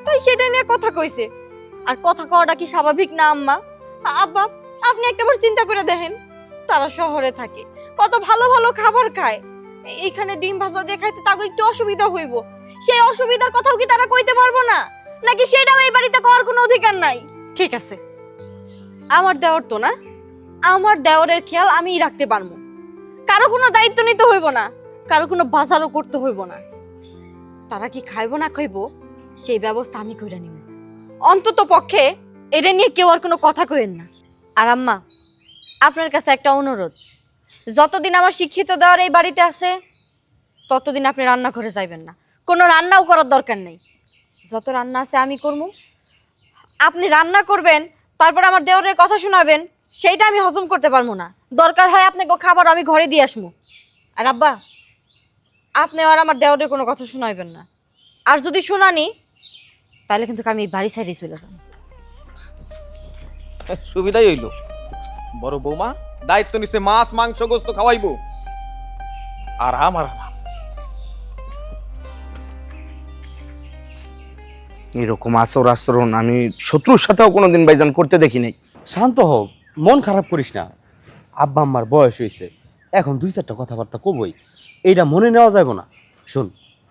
তাই সেটা নিয়ে কথা কইছে। আর কথা কওয়াটা কি স্বাভাবিক না আম্মা? আব্বা, আপনি একটাবার চিন্তা করে দেখেন, তারা শহরে থাকে, কত ভালো ভালো খাবার খায়। এইখানে ডিম ভাজা দিয়ে খাইতে তাকে একটু অসুবিধা হইব। সেই অসুবিধার কথাও কি তারা কইতে পারবো না? নাকি সেটাও এই বাড়িতে করার কোনো অধিকার নাই? ঠিক আছে, আমার দেওর তো না, আমার দেওরের খেয়াল আমিই রাখতে পারবো। কারো কোনো দায়িত্ব নিতে হইব না, কারো কোনো বাজারও করতে হইব না। তারা কি খাইবো না খাইবো সেই ব্যবস্থা আমি কইরা নিব। অন্তত পক্ষে এটা নিয়ে কেউ আর কোনো কথা কইেন না। আর আম্মা, আপনার কাছে একটা অনুরোধ, যতদিন আমার শিক্ষিত দেওয়ার এই বাড়িতে আছে ততদিন আপনি রান্না করে যাইবেন না। কোনো রান্নাও করার দরকার নেই। যত রান্না আছে আমি করবো, আপনি রান্না করবেন, তারপর আমার দেওরের কথা শোনাবেন, সেইটা আমি হজম করতে পারবো না। দরকার হয় আপনাকে খাবার আমি ঘরে দিয়ে আসবো। আর আব্বা, আপনি আর আমার দেওরের কোনো কথা শোনাইবেন না। আর যদি শোনানি তাহলে কিন্তু আমি বাড়ি সাইডে চলে যাব। সুবিধাই হইল, বড় বৌমা দায়িত্ব নিছে, মাছ মাংস গোস্ত খাওয়াইবো। আর আমার এরকম আচরণ আমি শত্রুর সাথেও কোনোদিন ভাইজান করতে দেখি নাই। শান্ত হও, মন খারাপ করিস না। আব্বা আম্মার বয়স হয়েছে, এখন 2-4টা কথাবার্তা কবই, এইটা মনে নেওয়া যাবে না। শোন,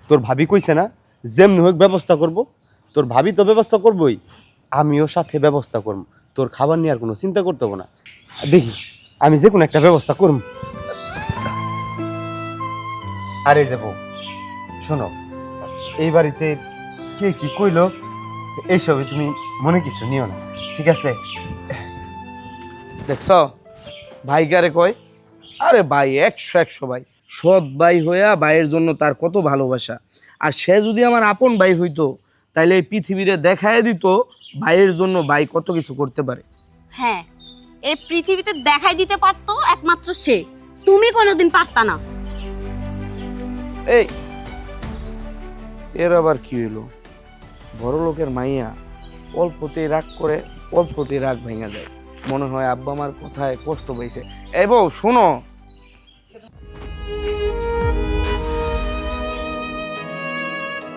তোর ভাবি কইছে না যেমনি হোক ব্যবস্থা করব। তোর ভাবি তো ব্যবস্থা করবই, আমিও সাথে ব্যবস্থা করব। তোর খাবার নিয়ে আর কোনো চিন্তা করতে হবে না। দেখি আমি যে কোনো একটা ব্যবস্থা করব। আরে যাবো, শোনো, এই বাড়িতে কে কি কইলো এইসবে তুমি মনে কিছু নিও না, ঠিক আছে? দেখছ ভাই কারে কয়? আরে ভাই 100 ভাই, সৎ ভাই হইয়া ভাইয়ের জন্য তার কত ভালোবাসা। আর সে যদি আমার আপন ভাই হইতো তাইলে এই পৃথিবীরে দেখায় দিত ভাইয়ের জন্য ভাই কত কিছু করতে পারে। হ্যাঁ, এই পৃথিবীতে দেখাই দিতে পারতো একমাত্র সে, তুমি কোনোদিন পারতা না। এই এর আবার কি হইলো? বড় লোকের মাইয়া অল্পতেই রাগ করে, অল্পতেই রাগ ভেঙে যায়। মনে হয় আব্বা আমার কথায় কষ্ট পাইছে। এই বউ শোনো,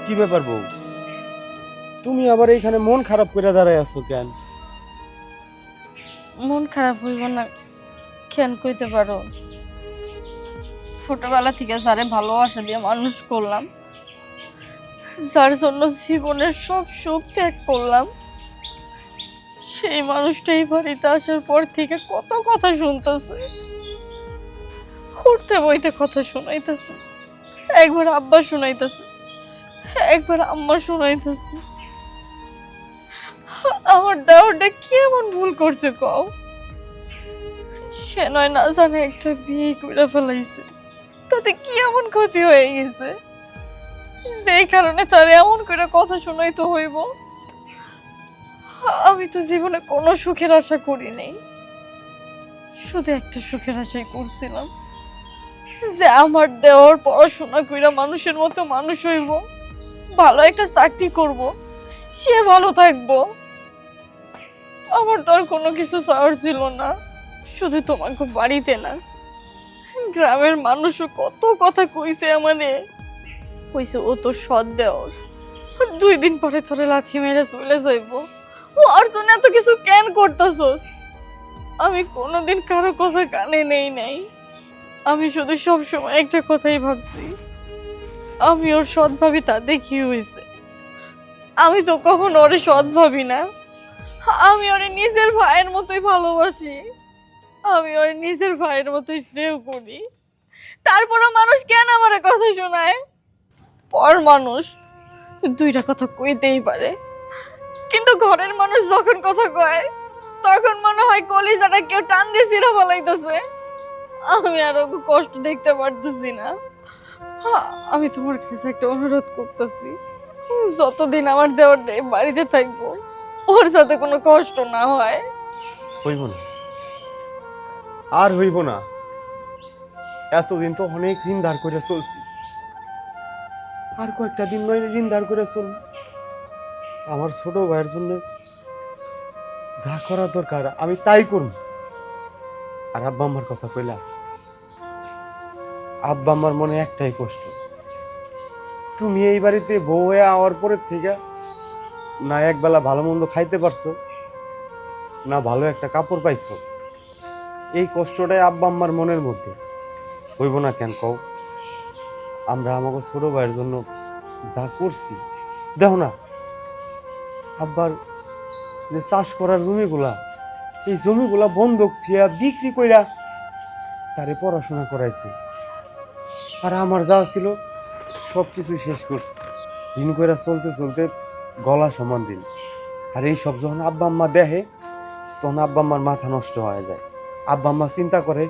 কি ব্যাপার বউ, তুমি আবার এইখানে মন খারাপ করে দাঁড়ায় আছো কেন? মন খারাপ হইব না কেন কইতে পারো? ছোটবেলা থেকে যারে ভালোবাসা দিয়ে মানুষ করলাম, যার জন্য জীবনের সব সুখ ত্যাগ করলাম, সেই মানুষটাই বাড়িতে আসার পর থেকে কত কথা শুনতেছে, উঠতে বইতে কথা শোনাইতেছে। একবার আব্বা শোনাইতেছে, একবার আম্মা শোনাইতেছে। আমার দেওরটা কি এমন ভুল করছে কও? সে নয় না জানে একটা বিয়ে করে ফেলাইছে, তাতে কি এমন ক্ষতি হয়ে গেছে যেই কারণে তার এমন করে কথা শোনাইতে হইব? আমি তো জীবনে কোনো সুখের আশা করি নাই, শুধু একটা সুখের আশাই করছিলাম যে আমার দেওর পড়াশোনা কইরা মানুষের মতো মানুষ হইব, ভালো একটা চাকরি করব, সে ভালো থাকবো। আমার তো আর কোনো কিছু চাওয়ার ছিল না। শুধু তোমাকে বাড়িতে না, গ্রামের মানুষও কত কথা কইছে আমারে, কইছে ও তো সৎ দেওর, 2 দিন পরে তোরে লাথি মেরে চলে যাইব, ও আর তো এত কিছু কেন করতেছস? আমি কোনোদিন কারো কথা কানে নেই নাই। আমি শুধু সব সময় একটা কথাই ভাবছি, আমি ওর সৎ ভাবি তাতে কি হয়েছে। আমি তো কখনো ওরে সৎ ভাবি না। আমি ওরে নিজের ভাইয়ের মতোই ভালোবাসি, আমি ওরে নিজের ভাইয়ের মতোই স্নেহ করি। তারপরও মানুষ কেন আমারে কথা শোনায়? পর মানুষ দুইটা কথা কইতেই পারে, কিন্তু ঘরের মানুষ যখন কথা কয় তখন মনে হয় কলিজাটা কেউ টান দিয়ে ছিঁড়া ফেলাইতেছে। আমি আর ওকে কষ্ট দেখতে পারতেছি না। আমি তোমার কাছে একটা অনুরোধ করতেছি, যতদিন আমার দেওয়ার বাড়িতে থাকবো ওর সাথে কোনো কষ্ট না হয়। হইব না, আর হইব না। এতদিন তো অনেক ঋণ ধার করে চলছি, আর কয়েকটা দিন নয় ঋণ ধার করে চল। আমার ছোট ভাইয়ের জন্য যা করা দরকার আমি তাই করব। আর আব্বা আম্মার কথা কইলা, আব্বা আম্মার মনে একটাই কষ্ট, তুমি এই বাড়িতে বউ হয়ে আওয়ার পরের থেকে না একবেলা ভালো মন্দ খাইতে পারছো, না ভালো একটা কাপড় পাইছো। এই কষ্টটাই আব্বা আম্মার মনের মধ্যে। হইব না কেন কও? আমরা আমাকে ছোট ভাইয়ের জন্য যা করছি, দেখো না আব্বার যে চাষ করার জমিগুলা, এই জমিগুলা বন্ধক থিয়া বিক্রি কইরা তারে পড়াশোনা করাইছে। আর আমার যা ছিল সব কিছু শেষ করছে, ঋণ কইরা চলতে চলতে গলা সমান দিন। আর এই সব যখন আব্বা আম্মা দেখে তখন আব্বা আম্মার মাথা নষ্ট হয়ে যায়। আব্বা আম্মা চিন্তা করে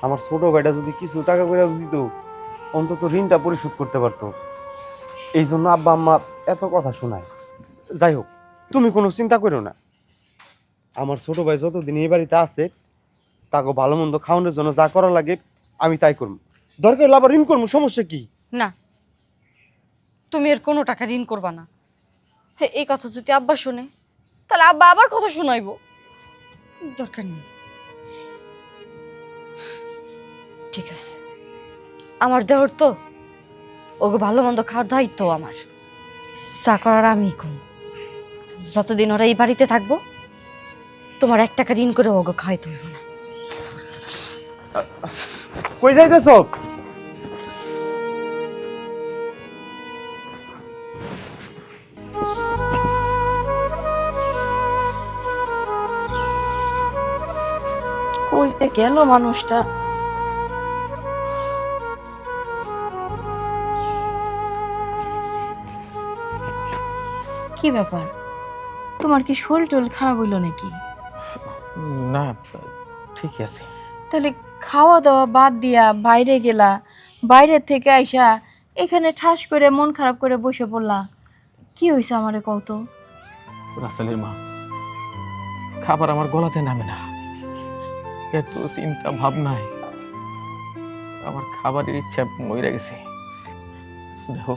আমার ছোট ভাইটা যদি কিছু টাকা করে দিত অন্তত ঋণটা পরিশোধ করতে পারতো। এই জন্য আব্বা আম্মা এত কথা শোনায়। যাই হোক, তুমি কোনো চিন্তা করো না। আমার ছোট ভাই যতদিন এই বাড়িতে আছে তাকে ভালো মন্দ খাওয়ানোর জন্য যা করা লাগে আমি তাই করবো। দরকার হলে আবার ঋণ করবো, সমস্যা কি? না, তুমি এর কোনো টাকা ঋণ করবা না। এই কথা যদি আব্বা শুনে তাহলে আব্বা আবার কথা শোনাইবো, দরকার নেই। ঠিক আছে, আমার দেওয়ার তো ওকে ভালো মন্দ খাওয়ার দায়িত্ব আমার, যা করার আমি করব। যতদিন ওরা এই বাড়িতে থাকবো তোমার 1 টাকা ঋণ করে ওকে খাওয়াইতে হইব না। কই যাইতেছ? কইতে গেল মানুষটা? কি ব্যাপার, তোমার কি শরীর টরীর খারাপ হইলো নাকি? না, ঠিকই আছে। তাহলে খাওয়া দাওয়া বাদ দিয়া বাইরে গেলা, বাইরে থেকে আইসা এখানে ঠাস করে মন খারাপ করে বসে পড়লা, কি হয়েছে আমারে কও তো? রাসেলের মা, খাবার আমার গলাতে নামে না। এত চিন্তা ভাবনায় আমার খাবারের ইচ্ছা মরে গেছে। দেখো,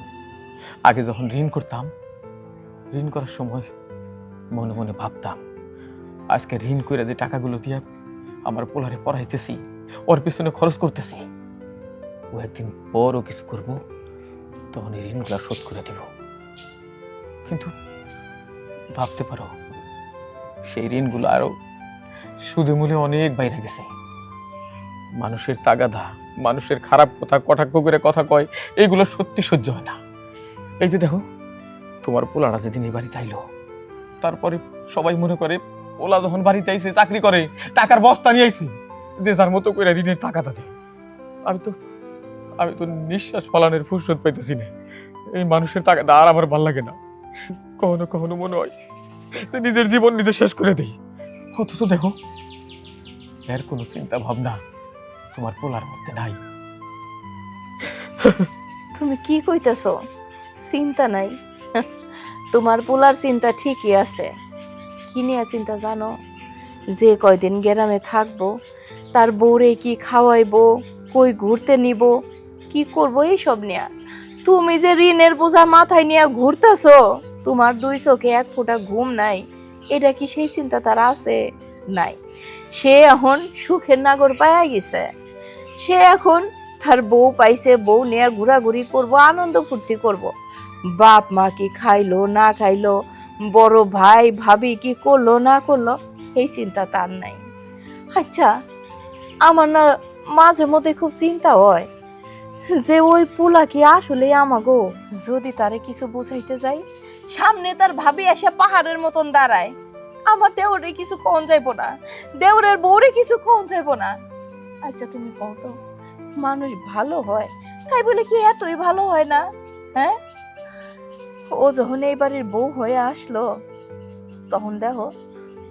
আগে যখন ঋণ করতাম, ঋণ করার সময় মনে মনে ভাবতাম আজকে ঋণ করে যে টাকাগুলো দিয়া আমার পোলারে পড়াইতেছি, ওর পিছনে খরচ করতেছি, ও একদিন বড় কিছু করব, তখন এই ঋণগুলো শোধ করে দিব। কিন্তু ভাবতে পারো, সেই ঋণগুলো আরো সুদে মূলে অনেক বাইরে গেছে। মানুষের তাগাদা, মানুষের খারাপ কথা, কটাক্ষ করে কথা কয়, এইগুলো সত্যি সহ্য হয় না। এই যে দেখো, তোমার পোলারা যেদিন এই বাড়িতে আইলো, তারপরে সবাই মনে করে পোলা যখন বাড়িতে আইছে চাকরি করে, টাকার বস্তা নিয়ে আইছে, যে যার মতো করে ঋণের টাকাটা দেয়। আমি তো নিঃশ্বাস ফলানোর ফুরসত পাইতেছি না। এই মানুষের টাকাটা আর আমার ভাল লাগে না। কখনো কখনো মনে হয় যে নিজের জীবন নিজে শেষ করে দেই। অথচ দেখো, এর কোনো চিন্তা ভাবনা তোমার পোলার মধ্যে নাই। তুমি কি কইতেছ? চিন্তা নাই? তোমার পোলার চিন্তা ঠিকই আছে। কি নিয়ে চিন্তা জানো? যে কয়দিন গ্রামে থাকবো, তার বউরে কি খাওয়াইবো, কই ঘুরতে নিব, কি করবো, এইসব নিয়ে। তুমি যে ঋণের বোঝা মাথায় নিয়ে ঘুরতেছো, তোমার 2 চোখে 1 ফোঁটা ঘুম নাই, এটা কি সেই চিন্তা তার আছে? নাই। সে এখন সুখের নাগর পায়া গেছে। সে এখন তার বউ পাইছে, বউ নিয়ে ঘোরাঘুরি করবো, আনন্দ ফুর্তি করব। বাপ মা কি খাইলো না খাইলো, বড় ভাই ভাবি কি করলো না করলো, এই চিন্তা তার নাই। আচ্ছা, আমার না মাঝে মধ্যে খুব চিন্তা হয় যে ওই পোলা কি আসলে আমাগো, যদি তারে কিছু বুঝাইতে যাই সামনে তার ভাবি এসে পাহাড়ের মতন দাঁড়ায়, আমার দেওরে কিছু কোন যাইবো না, দেওরের বউরে কিছু কোন যাইবো না। আচ্ছা তুমি কও তো, মানুষ ভালো হয় তাই বলে কি এতই ভালো হয় না? হ্যাঁ, ও যখন এই বাড়ির বউ হয়ে আসলো তখন দেখো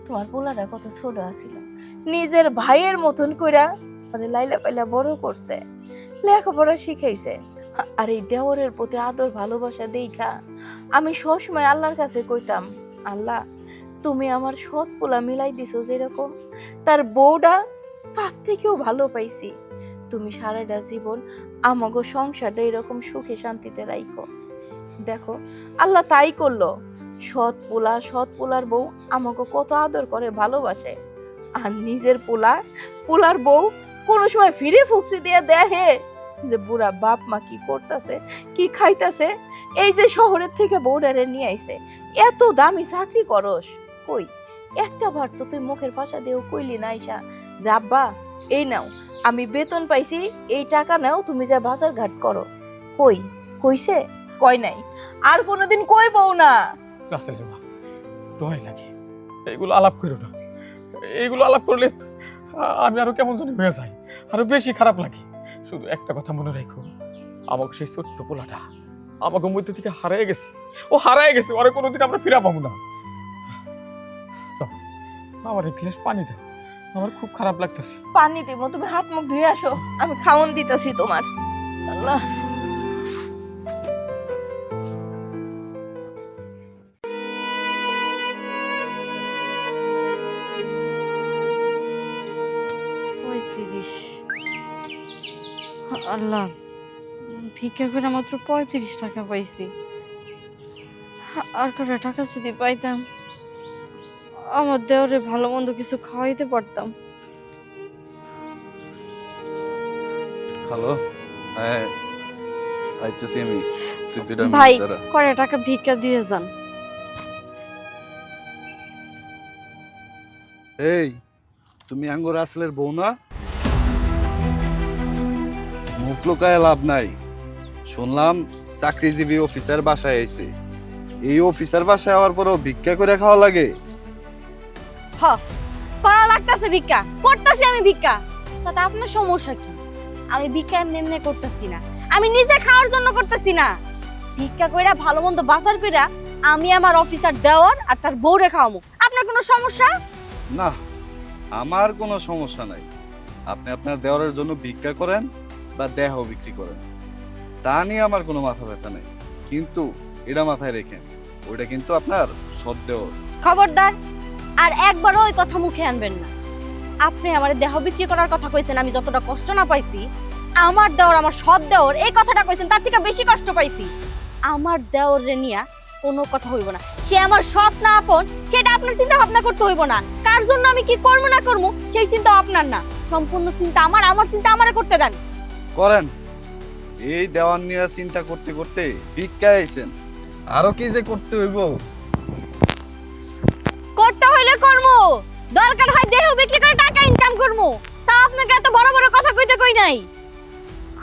তোমার পোলাটা কত ছোট আছিল, নিজের ভাইয়ের মতন কইরা আরে লাইলা পাইলা বড় করছে, লেখাপড়া শিখাইছে। আর এই দেওরের প্রতি আদর ভালোবাসা দেখা আমি সবসময় আল্লাহর কাছে কইতাম, আল্লাহ তুমি আমার সৎ পোলা মিলাই দিছো, যেরকম তার বউটা তার থেকেও ভালো পাইছি। তুমি সারাটা জীবন আমাগো সংসারটা এরকম সুখে শান্তিতে রাখো। দেখো আল্লাহ তাই করলো, সৎ পোলার বউ আমাকে কত আদর করে ভালোবাসে। আর নিজের পোলার বউ কোনো সময় ফিরে ফুকসি দিয়ে দেখে যে বুড়া বাপ মা কি করতেছে, কি খাইতেছে। এই যে শহরের থেকে বউডারে নিয়ে আইছে, এত দামি চাকরি করস, কই একটা বার তো তুই মুখের ভাষা দিয়েও কইলি না আইসা যে আব্বা এই নাও আমি বেতন পাইছি, এই টাকা নাও তুমি যা বাজার ঘাট করো। কই কইছে? কয় নাই, আর কোনোদিন কইবও না। রাসেল রে মা, দোহাই লাগে, এইগুলো আলাপ করো না। এইগুলো আলাপ করলে আমি আরো কেমন জানি হয়ে যাই, আরো বেশি খারাপ লাগে। শুধু একটা কথা মনে রাখো, আমাকে সেই ছোট্ট পোলাটা আমাকে মধ্যে থেকে হারিয়ে গেছে, ও হারিয়ে গেছে, ওরা কোনোদিন আমরা ফিরা পাবো না। চল, আমার এক গ্লাস পানি দাও, আমার খুব খারাপ লাগতেছে। পানি দিব, তুমি হাত মুখ ধুয়ে আসো, আমি খাওন দিতেছি তোমার। আল্লাহ, আল্লাহ, ভিক্ষা করে মাত্র 35 টাকা পাইছি। আর কটা টাকা যদি পাইতাম আমার দেওরে ভালো মন্দ কিছু খাওয়াইতে পারতাম। হ্যালো, হ্যাঁ আইতেছি আমি। তুই 2টা ভাই, মিনিট দাঁড়া। কটা টাকা ভিক্ষা দিয়ে যান। এই, তুমি আঙ্গুর আসলের বউ না? মুখ লোকায় লাভ নাই। শুনলাম চাকরিজীবী অফিসার বাসায় আইছে। এই অফিসার বাসায় আওয়ার পরও ভিক্ষা করে খাওয়া লাগে? হ, করা লাগতেছে ভিক্ষা, করতেছি আমি ভিক্ষা। তাতে আপনার সমস্যা কি? আমি ভিক্ষা এমনি এমনি করতেছি না, আমি নিজে খাওয়ার জন্য করতেছি না। ভিক্ষা কইরা ভালো মন্দ বাজার কইরা আমি আমার অফিসার দেওয়ার আর তার বউরে খাওয়ামু। আপনার কোনো সমস্যা? না, আমার কোনো সমস্যা নাই। আপনি আপনার দেওয়ারের জন্য ভিক্ষা করেন বা দেহ বিক্রি করেন, তা নিয়ে আমার কোনো মাথা ব্যথা নেই। কিন্তু এটা মাথায় রেখেন, ওইটা কিন্তু আপনার সৎ দেওয়ার। খবরদার, আর একবারও ওই কথা মুখে আনবেন না। আপনি আমার দেহ বিক্রি করার কথা কইছেন, আমি যতটা কষ্ট না পাইছি, আমার দেওর আমার সৎ দেওর এই কথাটা কইছেন তার থেকে বেশি কষ্ট পাইছি। আমার দেওরে নিয়া কোনো কথা হইব না। সে আমার সৎ না আপন সেটা আপনার চিন্তা ভাবনা করতে হইব না। কার জন্য আমি কি করবো না করবো সেই চিন্তা আপনার না, সম্পূর্ণ চিন্তা আমার। আমার চিন্তা আমারে করতে দেন। করেন। এই দেওয়ান নিয়ে চিন্তা করতে করতে ভিক্ষায় আইছেন, আরো কি যে করতে হইব। করতে হইলে করমু, দরকার হয় দেহ বিক্রি করে টাকা ইনকাম করমু। তা আপনাকে এত বড় বড় কথা কইতে কই নাই।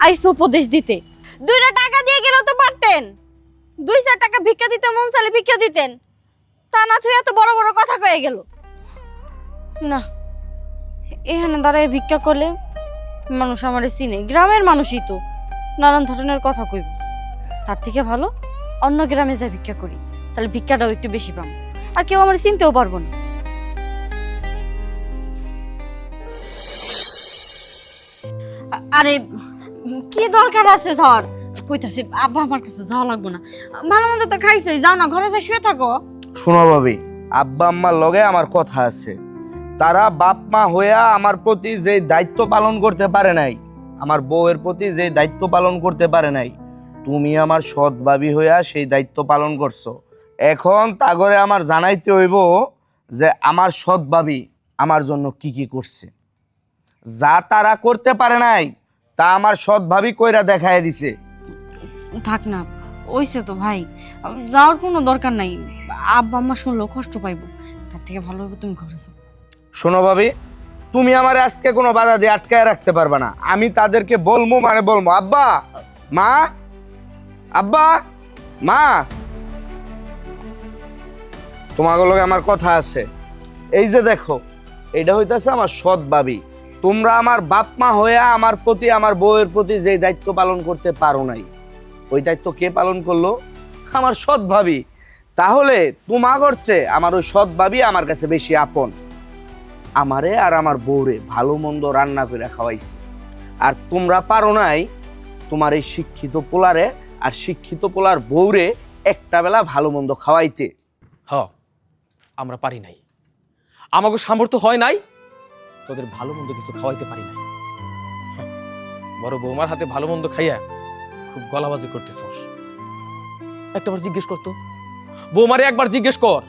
আইসো উপদেশ দিতে, 2টা টাকা দিয়ে গেলেও তো পারতেন। 2-4 টাকা ভিক্ষা দিতে মন চাইলে ভিক্ষা দিতেন, তা না তুই এত বড় বড় কথা কয়ে গেল। না, এখানে দাঁড়ায় ভিক্ষা করলে মানুষ আমারে চিনে, গ্রামের মানুষই তো নানান ধরনের কথা কইব। তার থেকে ভালো অন্য গ্রামে যাই ভিক্ষা করি, তাহলে ভিক্ষাটাও একটু বেশি পাবো, আর কেউ আমার চিনতেও পারবো না। আরে কি দরকার আছে যাওয়ার? কইতাছি আব্বা আমার কাছে যাওয়া লাগবো না, ভালো মন্দ তো খাইছই, যাও না ঘরে যাই শুয়ে থাকো। শোনো ভাবি, আব্বা আম্মার লগে আমার কথা আছে। তারা বাপ মা হইয়া আমার প্রতি যে দায়িত্ব পালন করতে পারে নাই, আমার বউয়ের প্রতি যে দায়িত্ব পালন করতে পারে নাই, তুমি আমার সৎ ভাবি হইয়া সেই দায়িত্ব পালন করছো। এখন তাগরে আমার জানাইতে হইব যে আমার সৎ ভাবি আমার জন্য কি কি করছে। যা তারা করতে পারে নাই তা আমার সৎ ভাবি কইরা দেখায় দিছে। থাক না, ওইসে তো ভাই, যাওয়ার কোনো দরকার নাই। আব্বা আম্মা শুনলেও কষ্ট পাইবো, তার থেকে ভালো হবে তুমি ঘরে যাও। শোনো ভাবি, তুমি আমার আজকে কোনো বাধা দিয়ে আটকায় রাখতে পারবে না। আমি তাদেরকে বলবো, মানে বলবো, আব্বা, মা, আব্বা, মা, তোমাদের লগে আমার কথা আছে। এই যে দেখো, এটা হইতাছে আমার সৎ ভাবি। তোমরা আমার বাপ মা হয়ে আমার প্রতি, আমার বউয়ের প্রতি যে দায়িত্ব পালন করতে পারো নাই, ওই দায়িত্ব কে পালন করলো? আমার সৎ ভাবি। তাহলে তোমা করছে আমার ওই সৎ ভাবি আমার কাছে বেশি আপন। আমারে আর আমার বউরে ভালো মন্দ রান্না করে খাওয়াইছে, আর তোমরা পারো নাই তোমার এই শিক্ষিত পোলারে আর শিক্ষিত পোলার বউরে একটা বেলা ভালো মন্দ খাওয়াইতে। হ, আমরা পারি নাই, আমাকে সামর্থ্য হয় নাই, তোদের ভালো মন্দ কিছু খাওয়াইতে পারি নাই। বড় বৌমার হাতে ভালো মন্দ খাইয়া খুব গলাবাজি করতেছস। একটাবার জিজ্ঞেস করতো, বৌমারে একবার জিজ্ঞেস কর,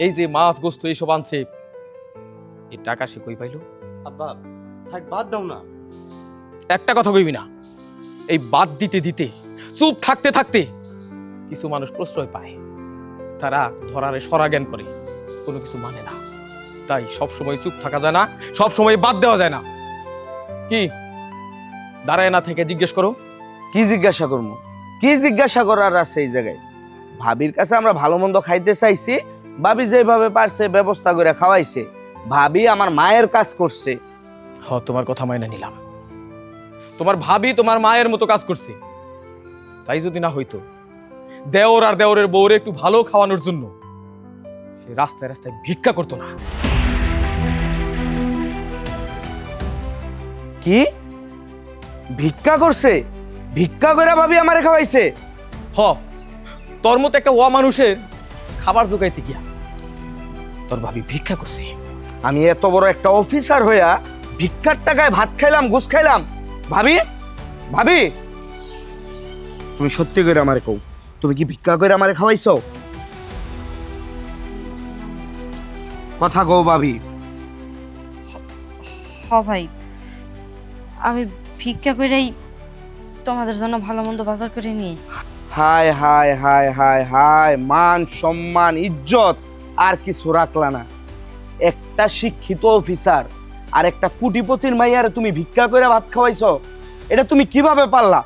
এই যে মাছ গোস্ত এইসব আনছে, এই টাকা সে কই পাইলো? আব্বা থাক, বাদ দাও না। একটা কথা কইবি না। এই বাদ দিতে দিতে, চুপ থাকতে থাকতে কিছু মানুষ প্রশ্রয় পায়, তারা ধরারে সরা জ্ঞান করে, কোনো কিছু মানে না। তাই সব সময় চুপ থাকা যায় না, সব সময় বাদ দেওয়া যায় না। কি দাঁড়ায় না থেকে জিজ্ঞেস করো। কি জিজ্ঞাসা করবো? কি জিজ্ঞাসা করার আছে এই জায়গায়? ভাবির কাছে আমরা ভালো মন্দ খাইতে চাইছি, ভাবি যেভাবে পারছে ব্যবস্থা করে খাওয়াইছে। ভাবি আমার মায়ের কাজ করছে। হ, তোমার কথা মাইনে নিলাম, তোমার ভাবি তোমার মায়ের মতো কাজ করছে। তাই যদি না হইতো, দেওর আর দেওরের বউরে একটু ভালো খাওয়ানোর জন্য সে রাস্তায় রাস্তায় ভিক্ষা করতো না। কি ভিক্ষা করছে? ভিক্ষা করে ভাবি আমারে খাওয়াইছে? হ, তোর মতো একটা ওয়া মানুষের খাবার জোগাইতে গিয়া তোর ভাবি ভিক্ষা করছে। আমি এত বড় একটা অফিসার হইয়া ভিক্ষার টাকায় ভাত খাইলাম, ঘুষ খাইলাম? ভাবি, ভাবি, তুমি সত্যি করে আমারে কও, তুমি কি ভিক্ষা করে আমারে খাওয়াইছো? কথা কও ভাবি। হ ভাই, আমি ভিক্ষা করেই তোমাদের জন্য ভালো মন্দ বাজার করে নিয়ে এসেছি। হায় হায় হায় হায় হায়, মান সম্মান ইজ্জত আর কিছু রাখলা না। একটা শিক্ষিত অফিসার আর একটা কোটিপতির মাইয়ারে তুমি ভিক্ষা করে ভাত খাওয়াইছো, এটা তুমি কিভাবে পারলা?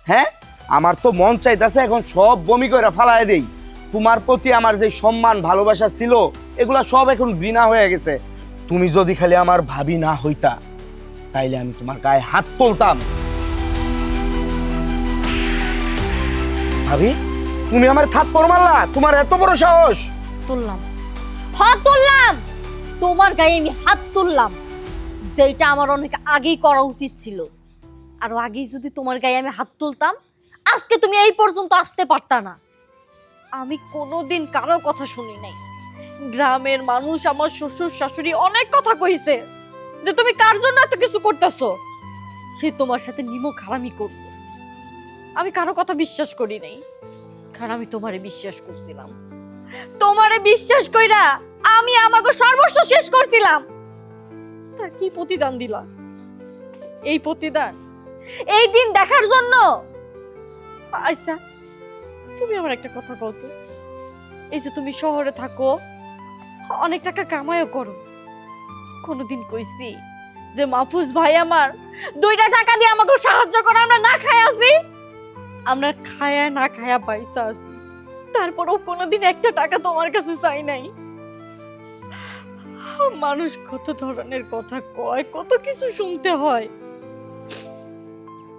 হ্যাঁ, আমার তো মন চাইতেছে এখন সব বমি করে ফালায় দেই। তোমার প্রতি আমার যে সম্মান ভালোবাসা ছিল, এগুলা সব এখন ঘৃণা হয়ে গেছে। তুমি যদি খালি আমার ভাবি না হইতা, তাইলে আমি তোমার গায়ে হাত তুলতাম। ভাবি, তুমি আমার থাপ্পড় মারলা? তোমার এত বড় সাহস? তুললাম, হাত তুললাম, তোমার গায়ে আমি হাত তুললাম, যেটা আমার অনেক আগেই করা উচিত ছিল। আরো আগেই যদি তোমার গায়ে আমি হাত তুলতাম, আজকে তুমি এই পর্যন্ত আসতে পারতা না। আমি কোনোদিন কারো কথা শুনি নাই। গ্রামের মানুষ, আমার শ্বশুর শাশুড়ি অনেক কথা কইছে যে তুমি কার জন্য এত কিছু করতেছো। সে তোমার সাথে নিমক হারামি করবে। আমি কারো কথা বিশ্বাস করি নাই, কারণ আমি তোমারে বিশ্বাস করছিলাম। তোমারে বিশ্বাস কইরা আমি আমাকে সর্বস্ব শেষ করছিলাম। তার কি প্রতিদান দিলা? এই প্রতিদান এই দিন দেখার জন্য? আচ্ছা, তুমি আমার একটা কথা কও তো, এই যে তুমি শহরে থাকো, অনেক টাকা কামাইও করো, কোনোদিন কইছি যে মাহফুজ ভাই আমার 2টা টাকা দিয়ে আমাকে সাহায্য করে আমরা না খায় আছি? আমরা খায়া না খায়া পয়সা আছি, তারপরও কোনোদিন একটা টাকা তোমার কাছে চাই নাই। মানুষ কত ধরনের কথা কয়, কত কিছু শুনতে হয়,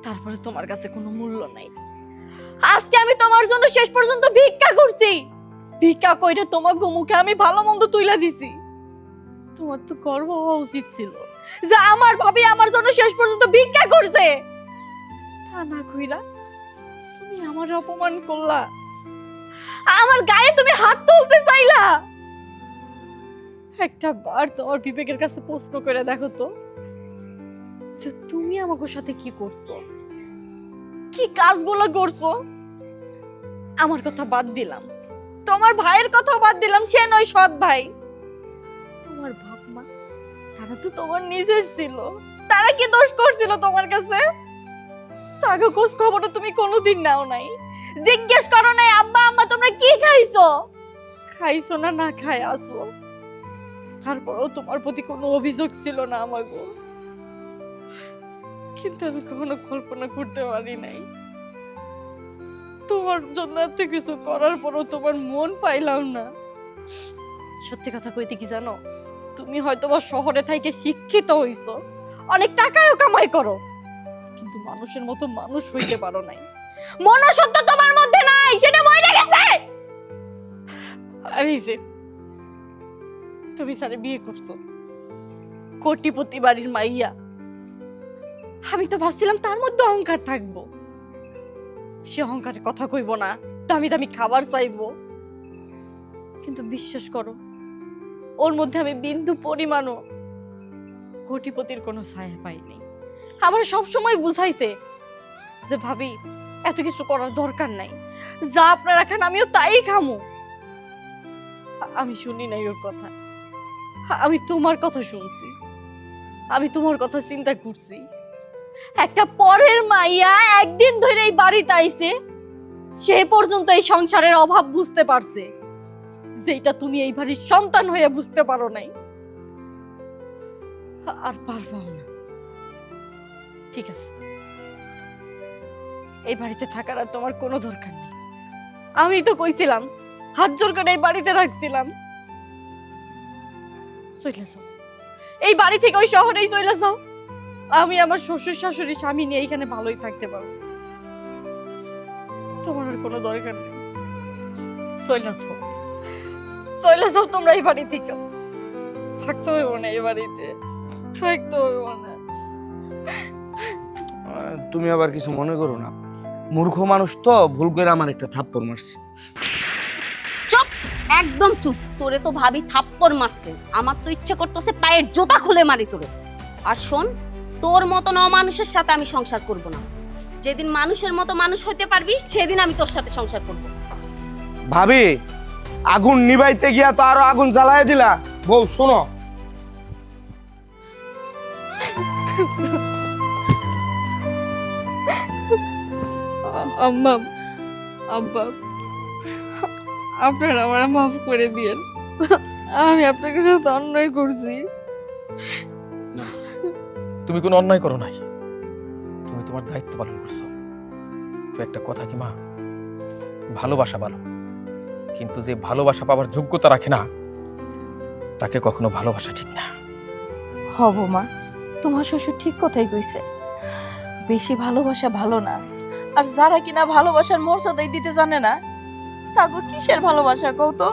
তারপরে তোমার কাছে কোনো মূল্য নাই। আজকে আমি তোমার জন্য শেষ পর্যন্ত ভিক্ষা করছি। ভিক্ষা কইরা তোমাকে মুখে আমি ভালো মন্দ তুইলা দিছি। তোমার তো গর্ব হওয়া উচিত ছিল যে আমার ভাবি আমার জন্য শেষ পর্যন্ত ভিক্ষা করছে। তা না কইরা তুমি আমার অপমান করলা, আমার গায়ে তুমি হাত তুলতে চাইলা। একটা বার তোমার বিবেকের কাছে প্রশ্ন করে দেখো তো, যে তুমি আমাকে সাথে কি করছো, কি কাজগুলো করছো। আমার কথা বাদ দিলাম, তোমার ভাইয়ের কথা বাদ দিলাম, সে নয় সৎ ভাই। তোমার বাপ মা তারা তো তোমার নিজের ছিল, তারা কি দোষ করছিল তোমার কাছে? তাকে খোঁজ খবর তুমি কোনোদিন নাও নাই, জিজ্ঞেস করো নাই আব্বা আম্মা তোমরা কি খাইছো? খাইছো না না খাই আসো? তারপরেও তোমার প্রতি কোনো অভিযোগ ছিল না আমাগো, কিন্তু আমি কখনো কল্পনা করতে পারি নাই তোমার জন্য এত কিছু করার পরও তোমার মন পাইলাম না। সত্যি কথা কইতে কি জানো, তুমি হয়তো বা শহরে থাইকে শিক্ষিত হইছো, অনেক টাকাও কামাই করো, কিন্তু মানুষের মতো মানুষ হইতে পারো নাই। মনুষ্যত্ব তোমার মধ্যে নাই, সেটা মরে গেছে। আর এই যে তুমি স্যারে বিয়ে করছো, কোটিপতি বাড়ির মাইয়া, আমি তো ভাবছিলাম তার মধ্যে অহংকার থাকবো, সে অহংকারের কথা কইব না, দামি দামি খাবার চাইবো, কিন্তু বিশ্বাস করো ওর মধ্যে আমি বিন্দু পরিমাণও কোটিপতির কোনো ছায়া পাইনি। আমার সবসময় বুঝাইছে যে ভাবি এত কিছু করার দরকার নাই, যা আপনারা খান আমিও তাই খামু। আমি শুনি নাই ওর কথা, আমি তোমার কথা শুনছি, আমি তোমার কথা চিন্তা করছি। একটা পরের মাইয়া একদিন ধরে এই বাড়িতে আইছে, সে পর্যন্ত এই সংসারের অভাব বুঝতে পারছে, যেটা তুমি এই বাড়ির সন্তান হয়ে বুঝতে পারো নাই, আর পারবাও না। ঠিক আছে, এই বাড়িতে থাকার আর তোমার কোনো দরকার নেই। আমি তো কইছিলাম, হাত জোর করে এই বাড়িতে রাখছিলাম, চলে যাও এই বাড়ি থেকে, ওই শহরেই চলে যাও। আমি আমার শ্বশুর শাশুড়ি স্বামী নিয়ে এখানে ভালোই থাকতে পারবো, তোমার আর কোনো দরকার নেই। চলে যাও, চলে যাও তোমরা এই বাড়ি থেকে, থাকতে হইব না এই বাড়িতে, থাকতে হইব না। তুমি আবার কিছু মনে করো না, মূর্খ মানুষ তো ভুল করে আমার একটা থাপ্পড় মারছে। চুপ, একদম চুপ। তোরে তো ভাবি থাপ্পড় মারছে, আমার তো ইচ্ছে করতেছে পায়ের জুতা খুলে মারি তোরে। আর শোন, তোর মতো অমানুষের সাথে আমি সংসার করব না। যেদিন মানুষের মতো মানুষ হইতে পারবি সেদিন আমি তোর সাথে সংসার করব। ভাবি, আগুন নিভাইতে গিয়া তো আরো আগুন জ্বালায় দিলা। বউ শোনো, আম্মা, আব্বা, আপনারা আমার মাফ করে দিয়েন, আমি আপনাকে সাথে অন্যায় করছি। তুমি কোনো অন্যায় করো নাই, তুমি তোমার দায়িত্ব পালন করছো। তো একটা কথা কি মা, ভালোবাসা ভালো, কিন্তু যে ভালোবাসা পাবার যোগ্যতা রাখে না তাকে কখনো ভালোবাসা ঠিক না। হব মা, তোমার শ্বশুর ঠিক কথাই কইছে, বেশি ভালোবাসা ভালো না। আর যারা কিনা ভালোবাসার মর্যাদাই দিতে জানে না, তাগো কিসের ভালোবাসা কও তো?